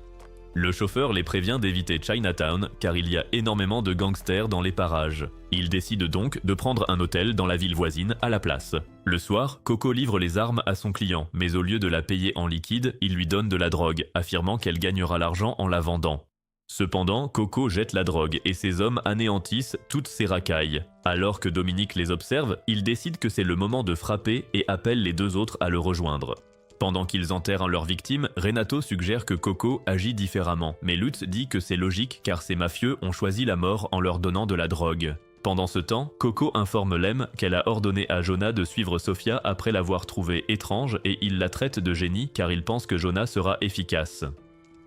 Le chauffeur les prévient d'éviter Chinatown car il y a énormément de gangsters dans les parages. Ils décident donc de prendre un hôtel dans la ville voisine à la place. Le soir, Coco livre les armes à son client, mais au lieu de la payer en liquide, il lui donne de la drogue, affirmant qu'elle gagnera l'argent en la vendant. Cependant, Coco jette la drogue et ses hommes anéantissent toutes ses racailles. Alors que Dominique les observe, il décide que c'est le moment de frapper et appelle les deux autres à le rejoindre. Pendant qu'ils enterrent leurs victimes, Renato suggère que Coco agit différemment, mais Lutz dit que c'est logique car ces mafieux ont choisi la mort en leur donnant de la drogue. Pendant ce temps, Coco informe Lem qu'elle a ordonné à Jonah de suivre Sofia après l'avoir trouvée étrange et il la traite de génie car il pense que Jonah sera efficace.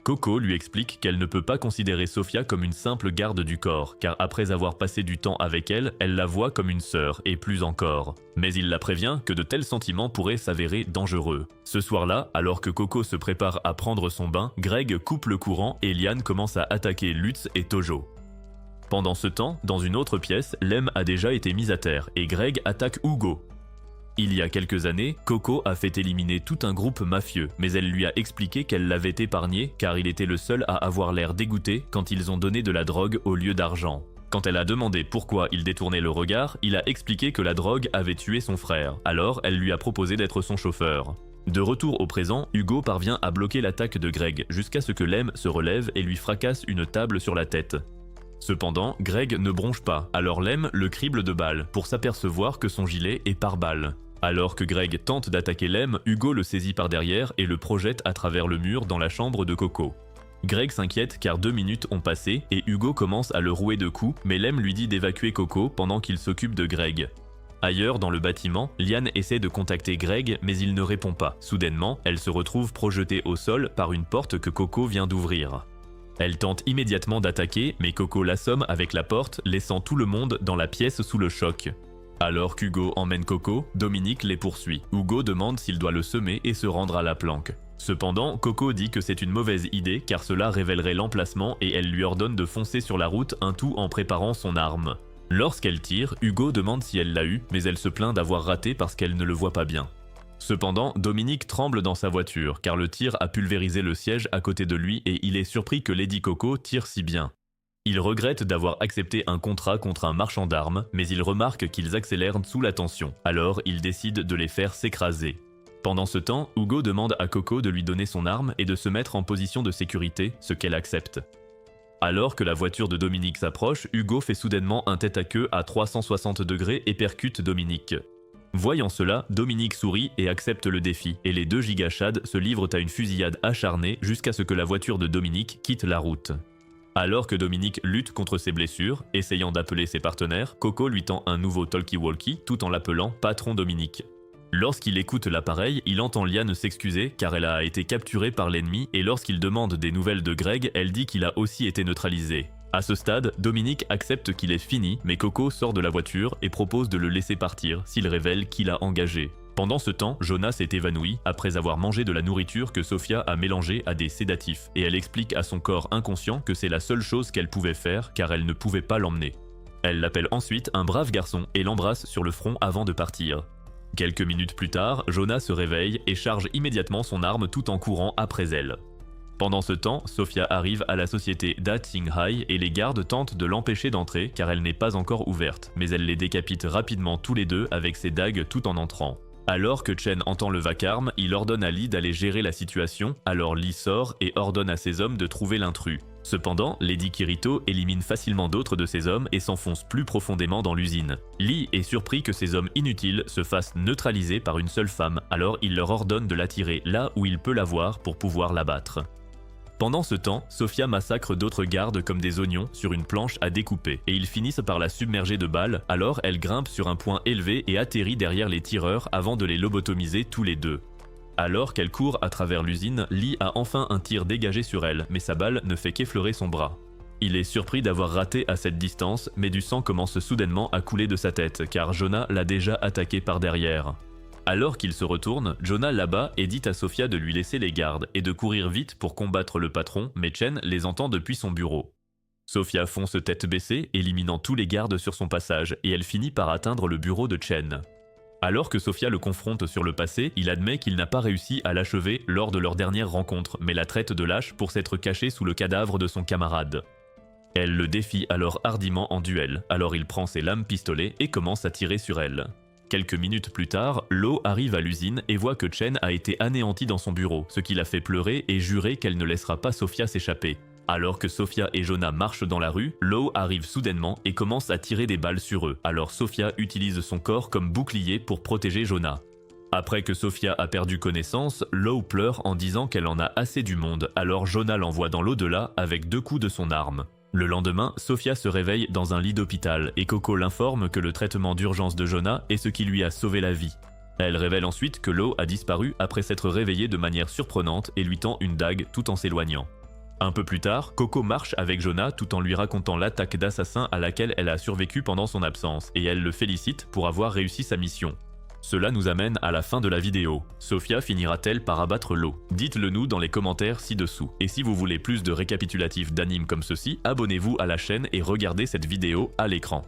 Coco lui explique qu'elle ne peut pas considérer Sofia comme une simple garde du corps, car après avoir passé du temps avec elle, elle la voit comme une sœur, et plus encore. Mais il la prévient que de tels sentiments pourraient s'avérer dangereux. Ce soir-là, alors que Coco se prépare à prendre son bain, Greg coupe le courant et Liane commence à attaquer Lutz et Tojo. Pendant ce temps, dans une autre pièce, Lem a déjà été mise à terre, et Greg attaque Hugo. Il y a quelques années, Coco a fait éliminer tout un groupe mafieux, mais elle lui a expliqué qu'elle l'avait épargné car il était le seul à avoir l'air dégoûté quand ils ont donné de la drogue au lieu d'argent. Quand elle a demandé pourquoi il détournait le regard, il a expliqué que la drogue avait tué son frère, alors elle lui a proposé d'être son chauffeur. De retour au présent, Hugo parvient à bloquer l'attaque de Greg, jusqu'à ce que Lem se relève et lui fracasse une table sur la tête. Cependant, Greg ne bronche pas, alors Lem le crible de balles, pour s'apercevoir que son gilet est par balles. Alors que Greg tente d'attaquer Lem, Hugo le saisit par derrière et le projette à travers le mur dans la chambre de Coco. Greg s'inquiète car 2 minutes ont passé et Hugo commence à le rouer de coups, mais Lem lui dit d'évacuer Coco pendant qu'il s'occupe de Greg. Ailleurs dans le bâtiment, Liane essaie de contacter Greg mais il ne répond pas. Soudainement, elle se retrouve projetée au sol par une porte que Coco vient d'ouvrir. Elle tente immédiatement d'attaquer, mais Coco l'assomme avec la porte, laissant tout le monde dans la pièce sous le choc. Alors qu'Hugo emmène Coco, Dominique les poursuit. Hugo demande s'il doit le semer et se rendre à la planque. Cependant, Coco dit que c'est une mauvaise idée car cela révélerait l'emplacement et elle lui ordonne de foncer sur la route, un tout en préparant son arme. Lorsqu'elle tire, Hugo demande si elle l'a eu, mais elle se plaint d'avoir raté parce qu'elle ne le voit pas bien. Cependant, Dominique tremble dans sa voiture car le tir a pulvérisé le siège à côté de lui et il est surpris que Lady Coco tire si bien. Il regrette d'avoir accepté un contrat contre un marchand d'armes, mais il remarque qu'ils accélèrent sous la tension, alors il décide de les faire s'écraser. Pendant ce temps, Hugo demande à Coco de lui donner son arme et de se mettre en position de sécurité, ce qu'elle accepte. Alors que la voiture de Dominique s'approche, Hugo fait soudainement un tête-à-queue à 360 degrés et percute Dominique. Voyant cela, Dominique sourit et accepte le défi, et les deux gigachads se livrent à une fusillade acharnée jusqu'à ce que la voiture de Dominique quitte la route. Alors que Dominique lutte contre ses blessures, essayant d'appeler ses partenaires, Coco lui tend un nouveau talkie-walkie tout en l'appelant Patron Dominique. Lorsqu'il écoute l'appareil, il entend Liane s'excuser car elle a été capturée par l'ennemi et lorsqu'il demande des nouvelles de Greg, elle dit qu'il a aussi été neutralisé. À ce stade, Dominique accepte qu'il est fini, mais Coco sort de la voiture et propose de le laisser partir s'il révèle qu'il a engagé. Pendant ce temps, Jonah s'est évanoui après avoir mangé de la nourriture que Sofia a mélangée à des sédatifs et elle explique à son corps inconscient que c'est la seule chose qu'elle pouvait faire car elle ne pouvait pas l'emmener. Elle l'appelle ensuite un brave garçon et l'embrasse sur le front avant de partir. Quelques minutes plus tard, Jonah se réveille et charge immédiatement son arme tout en courant après elle. Pendant ce temps, Sofia arrive à la société Da Ting Hai et les gardes tentent de l'empêcher d'entrer car elle n'est pas encore ouverte, mais elle les décapite rapidement tous les deux avec ses dagues tout en entrant. Alors que Chen entend le vacarme, il ordonne à Lee d'aller gérer la situation, alors Lee sort et ordonne à ses hommes de trouver l'intrus. Cependant, Lady Kirito élimine facilement d'autres de ses hommes et s'enfonce plus profondément dans l'usine. Lee est surpris que ces hommes inutiles se fassent neutraliser par une seule femme, alors il leur ordonne de l'attirer là où il peut la voir pour pouvoir l'abattre. Pendant ce temps, Sofia massacre d'autres gardes comme des oignons sur une planche à découper, et ils finissent par la submerger de balles, alors elle grimpe sur un point élevé et atterrit derrière les tireurs avant de les lobotomiser tous les deux. Alors qu'elle court à travers l'usine, Lee a enfin un tir dégagé sur elle, mais sa balle ne fait qu'effleurer son bras. Il est surpris d'avoir raté à cette distance, mais du sang commence soudainement à couler de sa tête, car Jonah l'a déjà attaqué par derrière. Alors qu'il se retourne, Jonah l'abat et dit à Sophia de lui laisser les gardes et de courir vite pour combattre le patron, mais Chen les entend depuis son bureau. Sophia fonce tête baissée, éliminant tous les gardes sur son passage, et elle finit par atteindre le bureau de Chen. Alors que Sophia le confronte sur le passé, il admet qu'il n'a pas réussi à l'achever lors de leur dernière rencontre, mais la traite de lâche pour s'être caché sous le cadavre de son camarade. Elle le défie alors hardiment en duel, alors il prend ses lames pistolet et commence à tirer sur elle. Quelques minutes plus tard, Lo arrive à l'usine et voit que Chen a été anéanti dans son bureau, ce qui la fait pleurer et jurer qu'elle ne laissera pas Sophia s'échapper. Alors que Sophia et Jonah marchent dans la rue, Lo arrive soudainement et commence à tirer des balles sur eux, alors Sophia utilise son corps comme bouclier pour protéger Jonah. Après que Sophia a perdu connaissance, Lo pleure en disant qu'elle en a assez du monde, alors Jonah l'envoie dans l'au-delà avec 2 coups de son arme. Le lendemain, Sophia se réveille dans un lit d'hôpital et Coco l'informe que le traitement d'urgence de Jonah est ce qui lui a sauvé la vie. Elle révèle ensuite que Lo a disparu après s'être réveillée de manière surprenante et lui tend une dague tout en s'éloignant. Un peu plus tard, Coco marche avec Jonah tout en lui racontant l'attaque d'assassins à laquelle elle a survécu pendant son absence, et elle le félicite pour avoir réussi sa mission. Cela nous amène à la fin de la vidéo. Sophia finira-t-elle par abattre Lo? Dites-le nous dans les commentaires ci-dessous. Et si vous voulez plus de récapitulatifs d'animes comme ceci, abonnez-vous à la chaîne et regardez cette vidéo à l'écran.